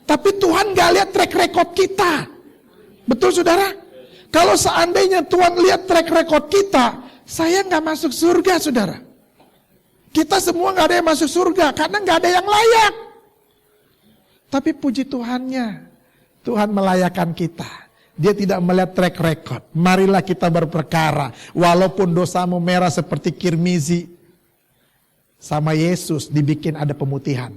Tapi Tuhan gak lihat track record kita. Betul saudara? Kalau seandainya Tuhan lihat track record kita, saya gak masuk surga saudara. Kita semua gak ada yang masuk surga karena gak ada yang layak. Tapi puji Tuhannya, Tuhan melayakkan kita. Dia tidak melihat track record. Marilah kita berperkara. Walaupun dosamu merah seperti kirmizi, sama Yesus dibikin ada pemutihan.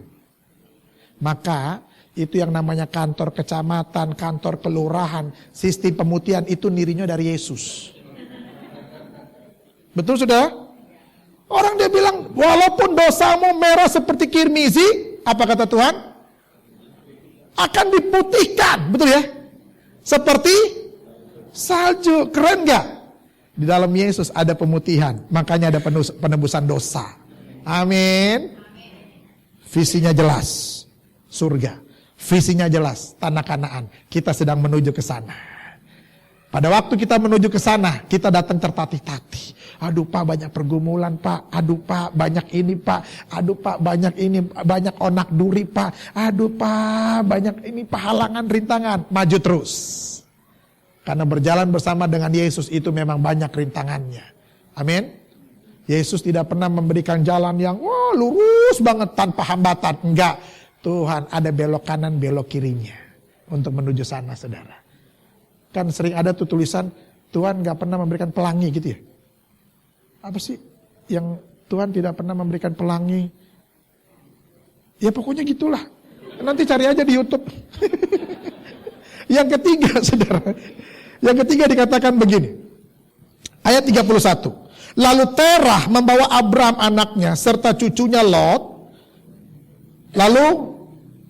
Maka itu yang namanya kantor kecamatan, kantor kelurahan, sistem pemutihan itu nirinya dari Yesus. Betul sudah? Orang dia bilang walaupun dosamu merah seperti kirmizi, apa kata Tuhan? Akan diputihkan, betul ya? Seperti salju, keren gak? Di dalam Yesus ada pemutihan, makanya ada penebusan dosa. Amin. Visinya jelas, surga. Visinya jelas, tanah Kanaan. Kita sedang menuju ke sana. Pada waktu kita menuju ke sana, kita datang tertatih-tatih. Aduh Pak, banyak pergumulan Pak. Aduh Pak, banyak ini Pak. Aduh Pak, banyak ini, banyak onak duri Pak. Aduh Pak, banyak ini halangan, rintangan. Maju terus. Karena berjalan bersama dengan Yesus itu memang banyak rintangannya. Amin. Yesus tidak pernah memberikan jalan yang lurus banget tanpa hambatan. Enggak. Tuhan ada belok kanan, belok kirinya. Untuk menuju sana saudara. Kan sering ada tuh tulisan, Tuhan gak pernah memberikan pelangi gitu ya. Apa sih yang Tuhan tidak pernah memberikan pelangi? Ya pokoknya gitulah. Nanti cari aja di YouTube. Yang ketiga saudara. Yang ketiga dikatakan begini. Ayat 31. Lalu Terah membawa Abram anaknya serta cucunya Lot. Lalu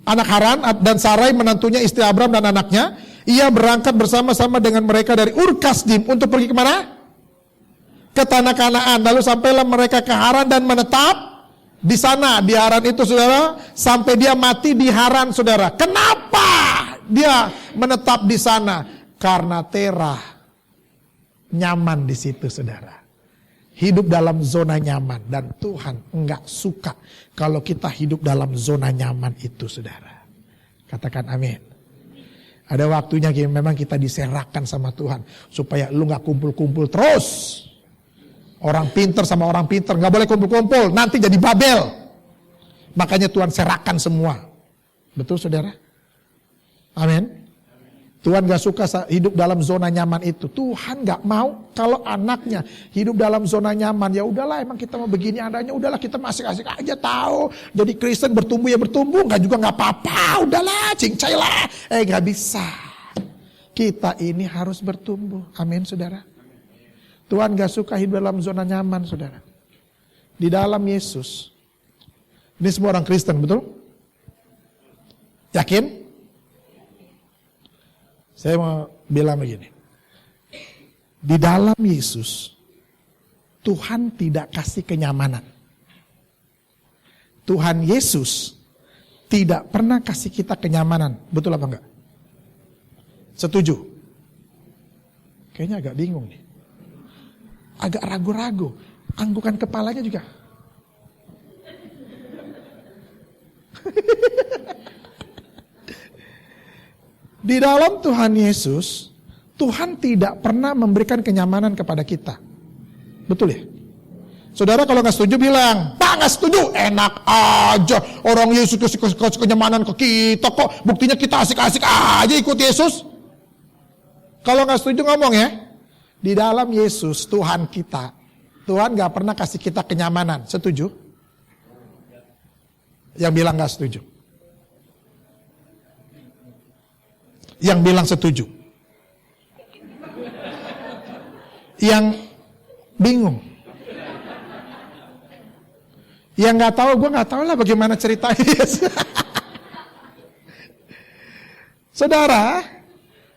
anak Haran dan Sarai menantunya istri Abram dan anaknya. Ia berangkat bersama-sama dengan mereka dari Ur Kasdim untuk pergi kemana? Ke tanah Kanaan. Lalu sampailah mereka ke Haran dan menetap di sana. Di Haran itu saudara, sampai dia mati di Haran saudara. Kenapa dia menetap di sana? Karena Terah nyaman di situ saudara. Hidup dalam zona nyaman. Dan Tuhan enggak suka kalau kita hidup dalam zona nyaman itu saudara. Katakan amin. Ada waktunya memang kita diserahkan sama Tuhan. Supaya lu gak kumpul-kumpul terus. Orang pinter sama orang pinter gak boleh kumpul-kumpul. Nanti jadi Babel. Makanya Tuhan serahkan semua. Betul saudara? Amin. Tuhan gak suka hidup dalam zona nyaman itu. Tuhan gak mau kalau anaknya hidup dalam zona nyaman. Ya udahlah emang kita mau begini adanya. Udahlah kita asik-asik aja tahu. Jadi Kristen bertumbuh ya bertumbuh. Gak juga gak apa-apa. Udahlah cincai lah. Gak bisa. Kita ini harus bertumbuh. Amin saudara. Tuhan gak suka hidup dalam zona nyaman saudara. Di dalam Yesus. Ini semua orang Kristen betul? Yakin? Saya mau bilang begini. Di dalam Yesus, Tuhan tidak kasih kenyamanan. Tuhan Yesus tidak pernah kasih kita kenyamanan. Betul apa enggak? Setuju? Kayaknya agak bingung nih. Agak ragu-ragu. Anggukan kepalanya juga. Di dalam Tuhan Yesus, Tuhan tidak pernah memberikan kenyamanan kepada kita. Betul ya? Saudara kalau gak setuju bilang, Pak gak setuju, enak aja. Orang Yesus kasih kenyamanan ke kita kok. Buktinya kita asik-asik aja ikut Yesus. Kalau gak setuju ngomong ya. Di dalam Yesus Tuhan kita, Tuhan gak pernah kasih kita kenyamanan. Setuju? Yang bilang gak setuju. Yang bilang setuju. Yang bingung. Yang gak tahu, gue gak tahu lah bagaimana ceritanya. Saudara,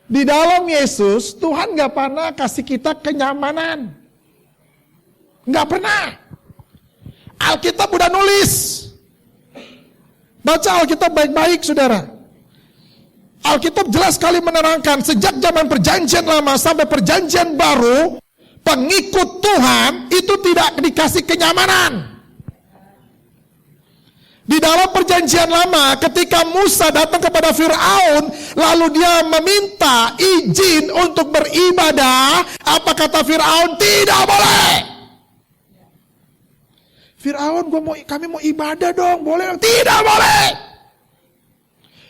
di dalam Yesus Tuhan gak pernah kasih kita kenyamanan. Gak pernah. Alkitab udah nulis. Baca Alkitab baik-baik saudara. Alkitab jelas sekali menerangkan sejak zaman perjanjian lama sampai perjanjian baru, pengikut Tuhan itu tidak dikasih kenyamanan. Di dalam perjanjian lama ketika Musa datang kepada Fir'aun, lalu dia meminta izin untuk beribadah, apa kata Fir'aun? Tidak boleh. Fir'aun, kami mau ibadah dong, boleh? Tidak boleh.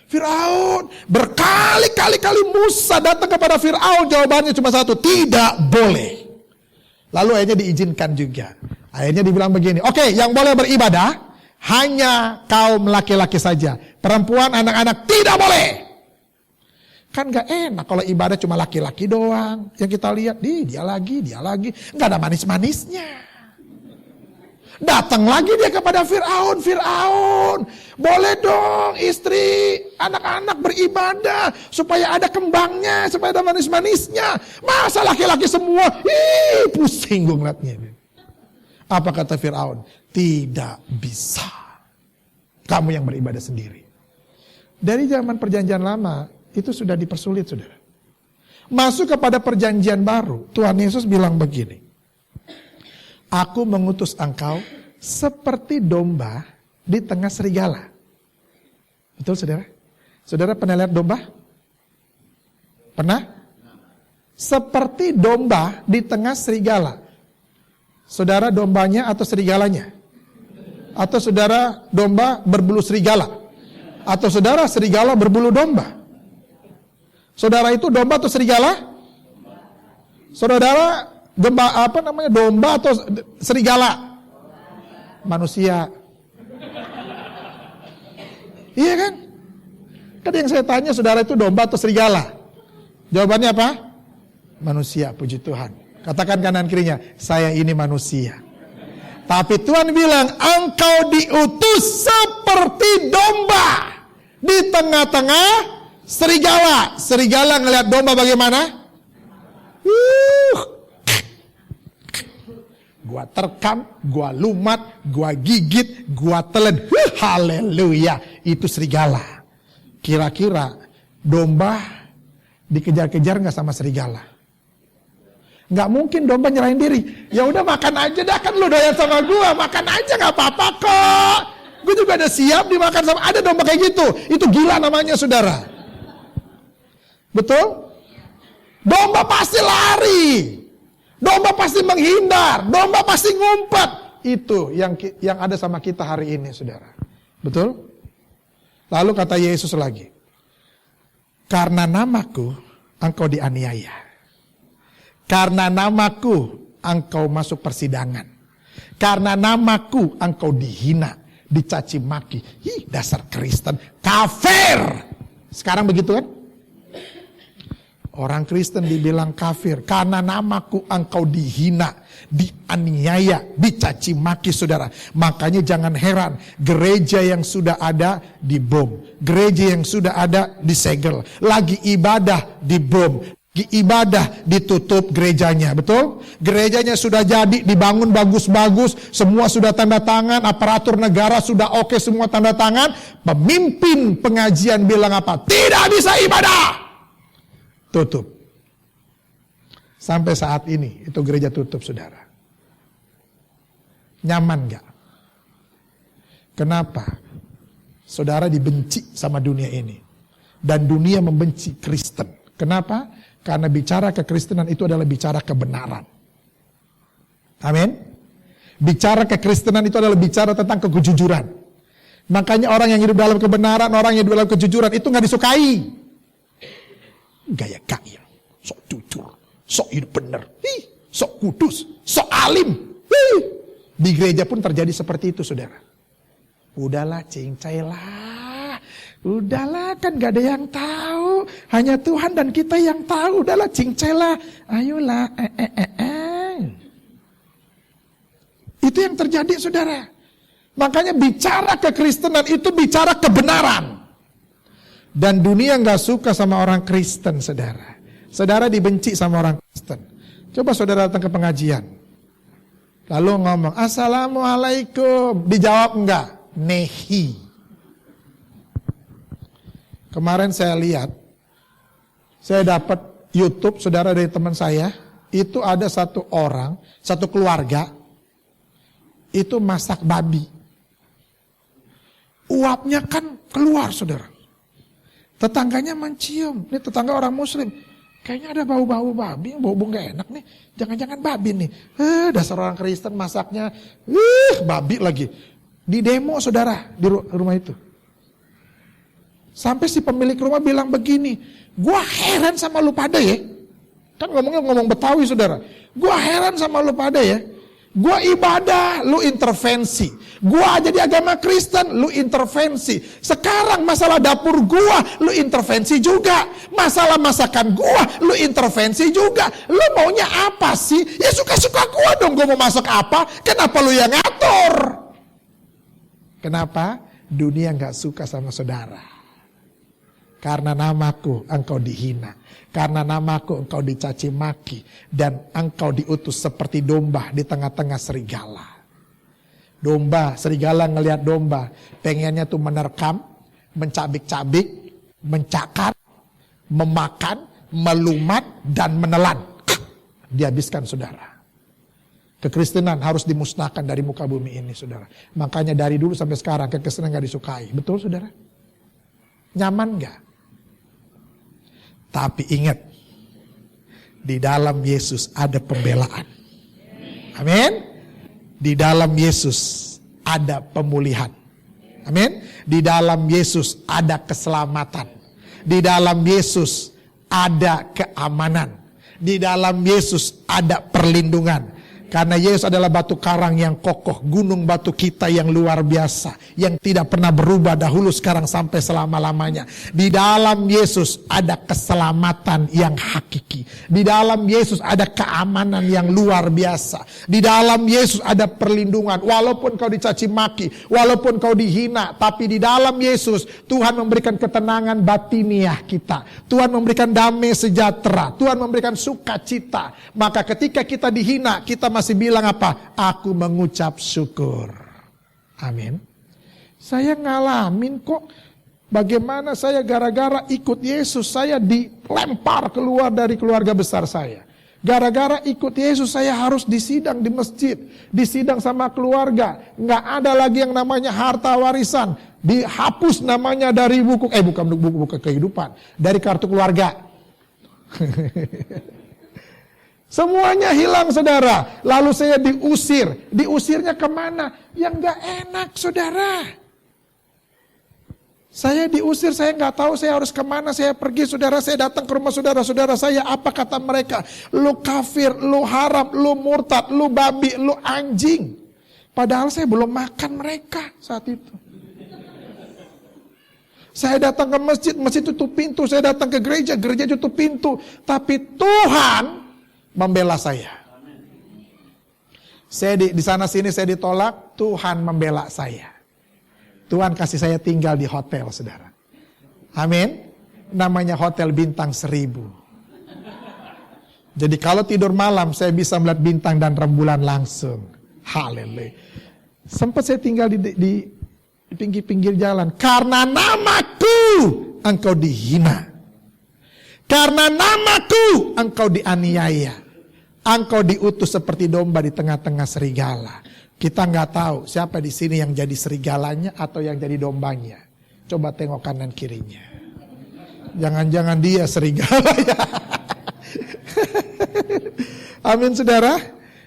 Fir'aun, berkali-kali Musa datang kepada Fir'aun, jawabannya cuma satu, tidak boleh. Lalu akhirnya diizinkan juga. Akhirnya dibilang begini, oke, yang boleh beribadah hanya kaum laki-laki saja. Perempuan, anak-anak tidak boleh. Kan gak enak kalau ibadah cuma laki-laki doang. Yang kita lihat, dia lagi. Gak ada manis-manisnya. Datang lagi dia kepada Fir'aun. Fir'aun, boleh dong istri, anak-anak beribadah. Supaya ada kembangnya, supaya ada manis-manisnya. Masa laki-laki semua? Pusing gue ngeliatnya. Apa kata Fir'aun? Tidak bisa. Kamu yang beribadah sendiri. Dari zaman perjanjian lama, itu sudah dipersulit saudara. Masuk kepada perjanjian baru, Tuhan Yesus bilang begini. Aku mengutus engkau seperti domba di tengah serigala. Betul saudara? Saudara pernah lihat domba? Pernah? Seperti domba di tengah serigala. Saudara dombanya atau serigalanya? Atau saudara domba berbulu serigala? Atau saudara serigala berbulu domba? Saudara itu domba atau serigala? Saudara domba atau serigala? Manusia. Iya kan? Kan yang saya tanya saudara itu domba atau serigala? Jawabannya apa? Manusia, puji Tuhan. Katakan kanan kirinya, saya ini manusia. Tapi Tuhan bilang, engkau diutus seperti domba di tengah-tengah serigala. Serigala ngelihat domba bagaimana? Gua terkam, gua lumat, gua gigit, gua telan. Haleluya, itu serigala. Kira-kira domba dikejar-kejar gak sama serigala? Gak mungkin domba nyerahin diri. Ya udah makan aja dah, kan lu doyan sama gua, makan aja gak apa-apa kok. Gue juga udah siap dimakan sama. Ada domba kayak gitu. Itu gila namanya saudara. Betul? Domba pasti lari. Domba pasti menghindar. Domba pasti ngumpet. Itu yang ada sama kita hari ini saudara. Betul? Lalu kata Yesus lagi. Karena namaku engkau dianiaya. Karena namaku engkau masuk persidangan. Karena namaku engkau dihina, dicaci maki. Dasar Kristen, kafir. Sekarang begitu kan? Orang Kristen dibilang kafir. Karena namaku engkau dihina, dianiaya, dicaci maki saudara. Makanya jangan heran, gereja yang sudah ada dibom. Gereja yang sudah ada disegel. Lagi ibadah dibom. ibadah ditutup gerejanya, betul? Gerejanya sudah jadi, dibangun bagus-bagus, semua sudah tanda tangan, aparatur negara sudah oke, semua tanda tangan. Pemimpin pengajian bilang apa? Tidak bisa ibadah. Tutup. Sampai saat ini itu gereja tutup, saudara. Nyaman gak? Kenapa? Saudara dibenci sama dunia ini. Dan dunia membenci Kristen. Kenapa? Karena bicara kekristenan itu adalah bicara kebenaran. Amin. Bicara kekristenan itu adalah bicara tentang kejujuran. Makanya orang yang hidup dalam kebenaran, orang yang hidup dalam kejujuran itu gak disukai. Gaya-gaya, sok jujur, sok hidup benar, sok kudus, sok alim. Di gereja pun terjadi seperti itu, saudara. Udahlah, cincailah. Udahlah, kan gak ada yang tahu. Hanya Tuhan dan kita yang tahu. Udahlah, cincailah. Ayolah. Itu yang terjadi, saudara. Makanya bicara kekristenan itu bicara kebenaran. Dan dunia gak suka sama orang Kristen, saudara. Saudara dibenci sama orang Kristen. Coba saudara datang ke pengajian. Lalu ngomong, Assalamualaikum. Dijawab enggak? Nehi. Kemarin saya lihat, saya dapat YouTube, saudara, dari teman saya. Itu ada satu orang, satu keluarga, itu masak babi. Uapnya kan keluar, saudara. Tetangganya mencium, ini tetangga orang muslim. Kayaknya ada bau-bau babi, bau-bau gak enak nih. Jangan-jangan babi nih. Dasar orang Kristen masaknya, babi lagi. Di demo, saudara, di rumah itu. Sampai si pemilik rumah bilang begini, gua heran sama lu pada ya. Kan ngomong Betawi, saudara. Gua heran sama lu pada ya. Gua ibadah, lu intervensi. Gua jadi agama Kristen, lu intervensi. Sekarang masalah dapur gua, lu intervensi juga. Masalah masakan gua, lu intervensi juga. Lu maunya apa sih? Ya suka-suka gua dong, gua mau masak apa. Kenapa lu yang ngatur? Kenapa? Dunia gak suka sama saudara. Karena namaku engkau dihina. Karena namaku engkau dicaci maki. Dan engkau diutus seperti domba di tengah-tengah serigala. Domba, serigala ngelihat domba. Pengennya tuh menerkam, mencabik-cabik, mencakar, memakan, melumat, dan menelan. Dihabiskan, saudara. Kekristenan harus dimusnahkan dari muka bumi ini, saudara. Makanya dari dulu sampai sekarang kekristenan gak disukai. Betul, saudara? Nyaman gak? Tapi ingat, di dalam Yesus ada pembelaan. Amin. Di dalam Yesus ada pemulihan. Amin. Di dalam Yesus ada keselamatan. Di dalam Yesus ada keamanan. Di dalam Yesus ada perlindungan. Karena Yesus adalah batu karang yang kokoh, gunung batu kita yang luar biasa, yang tidak pernah berubah dahulu, sekarang, sampai selama-lamanya. Di dalam Yesus ada keselamatan yang hakiki. Di dalam Yesus ada keamanan yang luar biasa. Di dalam Yesus ada perlindungan. Walaupun kau dicaci maki, walaupun kau dihina, tapi di dalam Yesus Tuhan memberikan ketenangan batiniah kita. Tuhan memberikan damai sejahtera. Tuhan memberikan sukacita. Maka ketika kita dihina, kita masih bilang apa? Aku mengucap syukur. Amin. Saya ngalamin kok. Bagaimana saya gara-gara ikut Yesus, saya dilempar keluar dari keluarga besar saya. Gara-gara ikut Yesus, saya harus disidang di masjid. Disidang sama keluarga. Nggak ada lagi yang namanya harta warisan. Dihapus namanya dari buku, bukan buku kehidupan. Dari kartu keluarga. Semuanya hilang, saudara. Lalu saya diusir. Diusirnya kemana? Yang gak enak, saudara. Saya diusir, saya gak tahu saya harus kemana. Saya pergi, saudara. Saya datang ke rumah saudara-saudara saya. Apa kata mereka? Lu kafir, lu haram, lu murtad, lu babi, lu anjing. Padahal saya belum makan mereka saat itu. Saya datang ke masjid, masjid tutup pintu. Saya datang ke gereja, gereja tutup pintu. Tapi Tuhan membela saya. Saya di sana sini saya ditolak, Tuhan membela saya. Tuhan kasih saya tinggal di hotel, saudara. Amin. Namanya Hotel Bintang 1000. Jadi kalau tidur malam saya bisa melihat bintang dan rembulan langsung. Haleluya. Sempat saya tinggal di pinggir-pinggir jalan. Karena namaku engkau dihina. Karena namaku engkau dianiaya. Engkau diutus seperti domba di tengah-tengah serigala. Kita nggak tahu siapa di sini yang jadi serigalanya atau yang jadi dombanya. Coba tengok kanan kirinya. Jangan-jangan dia serigala ya. Amin saudara.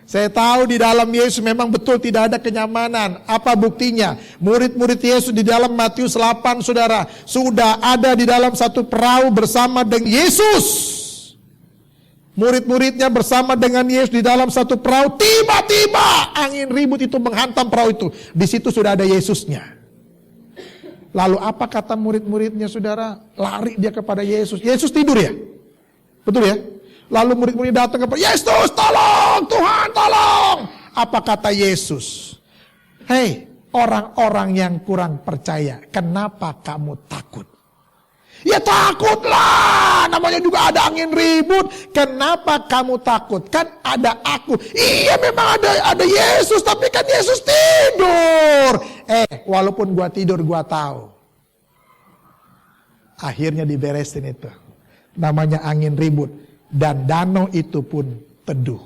Saya tahu di dalam Yesus memang betul tidak ada kenyamanan. Apa buktinya? Murid-murid Yesus di dalam Matius 8 saudara. Sudah ada di dalam satu perahu bersama dengan Yesus. Murid-muridnya bersama dengan Yesus di dalam satu perahu. Tiba-tiba angin ribut itu menghantam perahu itu. Di situ sudah ada Yesusnya. Lalu apa kata murid-muridnya saudara? Lari dia kepada Yesus. Yesus tidur ya? Betul ya? Lalu murid-murid datang kepada Yesus, tolong Tuhan, tolong. Apa kata Yesus? Hei orang-orang yang kurang percaya, kenapa kamu takut? Ya takutlah, namanya juga ada angin ribut. Kenapa kamu takut? Kan ada aku. Iya memang ada Yesus, tapi kan Yesus tidur. Walaupun gua tidur gua tahu. Akhirnya diberesin itu. Namanya angin ribut. Dan danau itu pun teduh.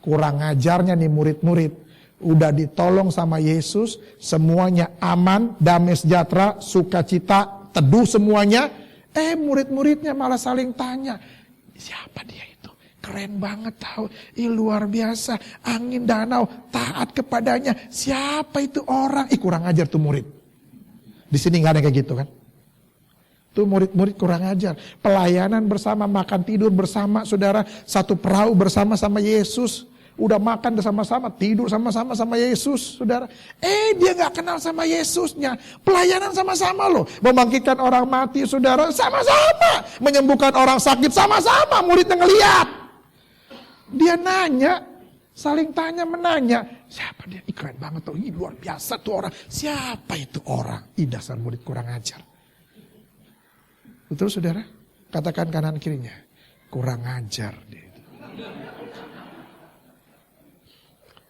Kurang ajarnya nih murid-murid. Udah ditolong sama Yesus. Semuanya aman, damai sejahtera, sukacita, teduh semuanya. Murid-muridnya malah saling tanya. Siapa dia itu? Keren banget tahu. Luar biasa. Angin danau taat kepadanya. Siapa itu orang? Kurang ajar tuh murid. Di sini gak ada kayak gitu kan? Itu murid-murid kurang ajar. Pelayanan bersama, makan tidur bersama, saudara. Satu perahu bersama sama Yesus. Udah makan sama-sama, tidur sama-sama sama Yesus, saudara. Dia gak kenal sama Yesusnya. Pelayanan sama-sama loh. Membangkitkan orang mati, saudara, sama-sama. Menyembuhkan orang sakit, sama-sama. Muridnya ngeliat. Dia nanya, saling tanya menanya. Siapa dia? Keren banget tuh. Luar biasa tuh orang. Siapa itu orang? Dasar murid kurang ajar. Betul saudara? Katakan kanan kirinya. Kurang ajar dia.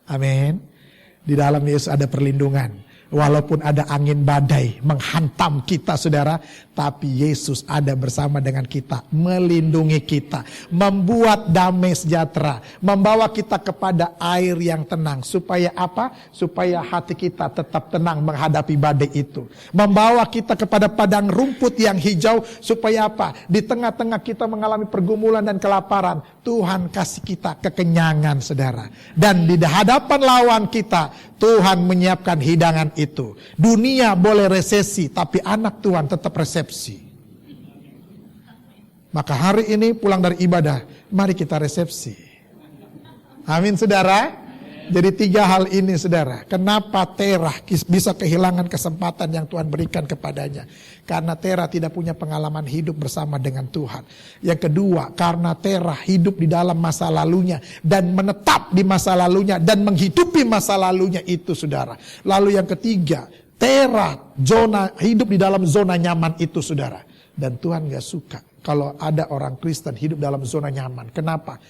Amin. Di dalam Yesus ada perlindungan. Walaupun ada angin badai menghantam kita saudara, tapi Yesus ada bersama dengan kita, melindungi kita, membuat damai sejahtera, membawa kita kepada air yang tenang. Supaya apa? Supaya hati kita tetap tenang menghadapi badai itu. Membawa kita kepada padang rumput yang hijau. Supaya apa? Di tengah-tengah kita mengalami pergumulan dan kelaparan, Tuhan kasih kita kekenyangan saudara. Dan di hadapan lawan kita, Tuhan menyiapkan hidangan itu. Dunia boleh resesi, tapi anak Tuhan tetap resepsi. Maka hari ini pulang dari ibadah, mari kita resepsi. Amin saudara. Jadi 3 hal ini saudara. Kenapa Terah bisa kehilangan kesempatan yang Tuhan berikan kepadanya? Karena Terah tidak punya pengalaman hidup bersama dengan Tuhan. Yang kedua, karena Terah hidup di dalam masa lalunya dan menetap di masa lalunya dan menghidupi masa lalunya itu saudara. Lalu yang ketiga, Terah hidup di dalam zona nyaman itu saudara. Dan Tuhan gak suka kalau ada orang Kristen hidup dalam zona nyaman. Kenapa?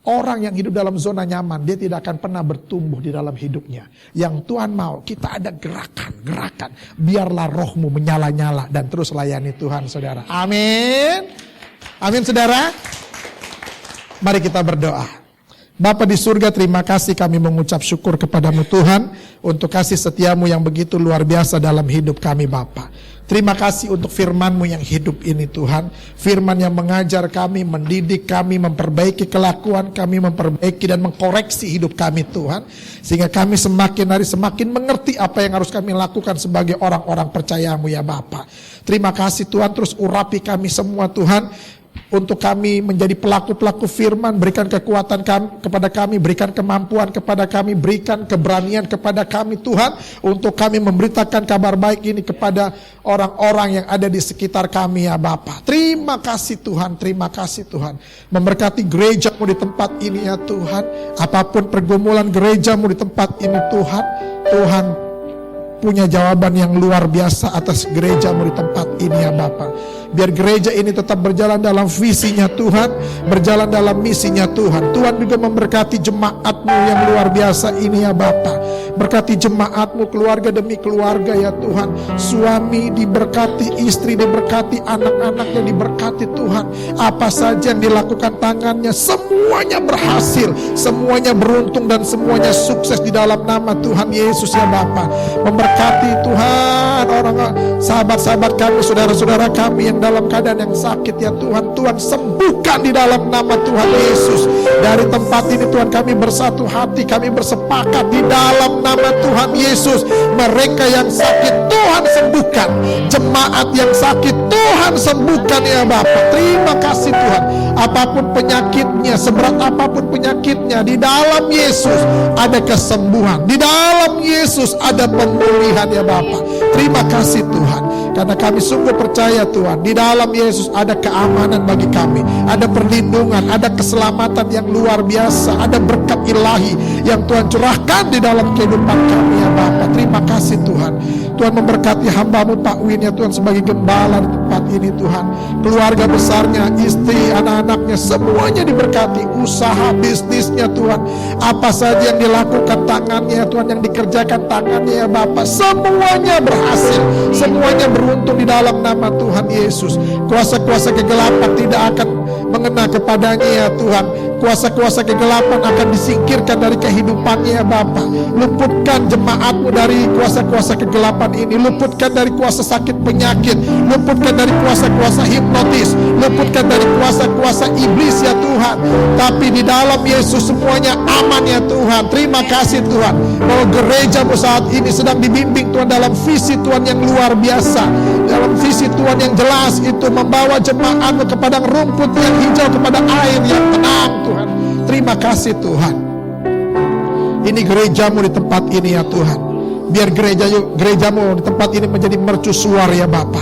Orang yang hidup dalam zona nyaman, dia tidak akan pernah bertumbuh di dalam hidupnya. Yang Tuhan mau, kita ada gerakan. Biarlah rohmu menyala-nyala dan terus layani Tuhan, saudara. Amin. Amin, saudara. Mari kita berdoa. Bapa di surga, terima kasih kami mengucap syukur kepadamu Tuhan. Untuk kasih setiamu yang begitu luar biasa dalam hidup kami Bapa. Terima kasih untuk firman-Mu yang hidup ini Tuhan. Firman yang mengajar kami, mendidik kami, memperbaiki kelakuan kami, memperbaiki dan mengkoreksi hidup kami Tuhan. Sehingga kami semakin hari semakin mengerti apa yang harus kami lakukan sebagai orang-orang percaya-Mu ya Bapa. Terima kasih Tuhan, terus urapi kami semua Tuhan. Untuk kami menjadi pelaku-pelaku firman, berikan kekuatan kepada kami, berikan kemampuan kepada kami, berikan keberanian kepada kami Tuhan, untuk kami memberitakan kabar baik ini kepada orang-orang yang ada di sekitar kami ya Bapa. Terima kasih Tuhan, terima kasih Tuhan. Memberkati gereja-Mu di tempat ini ya Tuhan. Apapun pergumulan gereja-Mu di tempat ini Tuhan, Tuhan punya jawaban yang luar biasa atas gereja-Mu di tempat ini ya Bapa. Biar gereja ini tetap berjalan dalam visinya Tuhan, berjalan dalam misinya Tuhan. Tuhan juga memberkati jemaat-Mu yang luar biasa ini ya Bapa. Berkati jemaat-Mu keluarga demi keluarga ya Tuhan. Suami diberkati, istri diberkati, anak-anaknya diberkati Tuhan. Apa saja yang dilakukan tangannya semuanya berhasil, semuanya beruntung dan semuanya sukses di dalam nama Tuhan Yesus ya Bapa. Memberkati Tuhan orang sahabat-sahabat kami, saudara-saudara kami yang dalam keadaan yang sakit ya Tuhan. Tuhan sembuhkan di dalam nama Tuhan Yesus. Dari tempat ini Tuhan kami bersatu hati, kami bersepakat di dalam nama Tuhan Yesus. Mereka yang sakit Tuhan sembuhkan, jemaat yang sakit Tuhan sembuhkan ya Bapa. Terima kasih Tuhan. Apapun penyakitnya, seberat apapun penyakitnya, di dalam Yesus ada kesembuhan, di dalam Yesus ada pemulihan ya Bapa. Terima kasih Tuhan, karena kami sungguh percaya Tuhan, di dalam Yesus ada keamanan bagi kami, ada perlindungan, ada keselamatan yang luar biasa, ada berkat ilahi yang Tuhan curahkan di dalam kehidupan kami ya Bapa. Terima kasih Tuhan. Tuhan memberkati hamba-Mu Pak Win ya Tuhan sebagai gembala di tempat ini Tuhan. Keluarga besarnya, istri, anak-anaknya semuanya diberkati. Usaha bisnisnya Tuhan, apa saja yang dilakukan tangannya Tuhan, yang dikerjakan tangannya ya Bapa, semuanya berhasil, semuanya beruntung di dalam nama Tuhan Yesus. Kuasa-kuasa kegelapan tidak akan mengena kepadanya ya Tuhan. Kuasa-kuasa kegelapan akan disingkirkan dari kehidupannya ya Bapa. Luputkan jemaat-Mu dari kuasa-kuasa kegelapan ini. Luputkan dari kuasa sakit penyakit, luputkan dari kuasa-kuasa hipnotis, luputkan dari kuasa-kuasa iblis ya Tuhan. Tapi di dalam Yesus semuanya aman ya Tuhan. Terima kasih Tuhan, bahwa gereja-Mu saat ini sedang dibimbing Tuhan dalam visi Tuhan yang luar biasa, dalam visi Tuhan yang jelas itu, membawa jemaat-Mu ke padang rumput yang hijau, kepada air yang tenang Tuhan. Terima kasih Tuhan. Ini gereja-Mu di tempat ini ya Tuhan. Biar gereja-Mu di tempat ini menjadi mercusuar ya Bapa,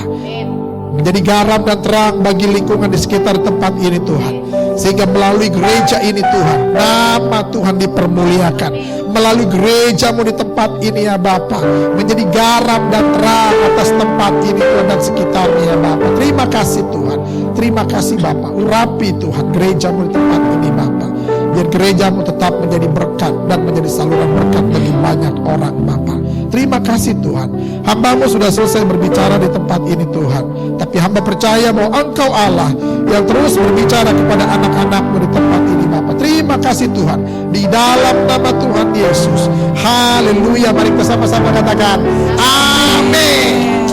menjadi garam dan terang bagi lingkungan di sekitar tempat ini Tuhan. Sehingga melalui gereja ini Tuhan, nama Tuhan dipermuliakan. Melalui gereja-Mu di tempat ini ya Bapa, menjadi garam dan terang atas tempat ini Tuhan dan sekitarnya ya Bapa. Terima kasih Tuhan. Terima kasih Bapa. Urapi Tuhan gereja-Mu di tempat ini Bapa. Biar gereja-Mu tetap menjadi berkat dan menjadi saluran berkat bagi banyak orang Bapa. Terima kasih Tuhan. Hamba-Mu sudah selesai berbicara di tempat ini Tuhan, tapi hamba percaya bahwa Engkau Allah yang terus berbicara kepada anak-anak-Mu di tempat ini Bapa. Terima kasih Tuhan, di dalam nama Tuhan Yesus. Haleluya. Mari kita sama-sama katakan amin.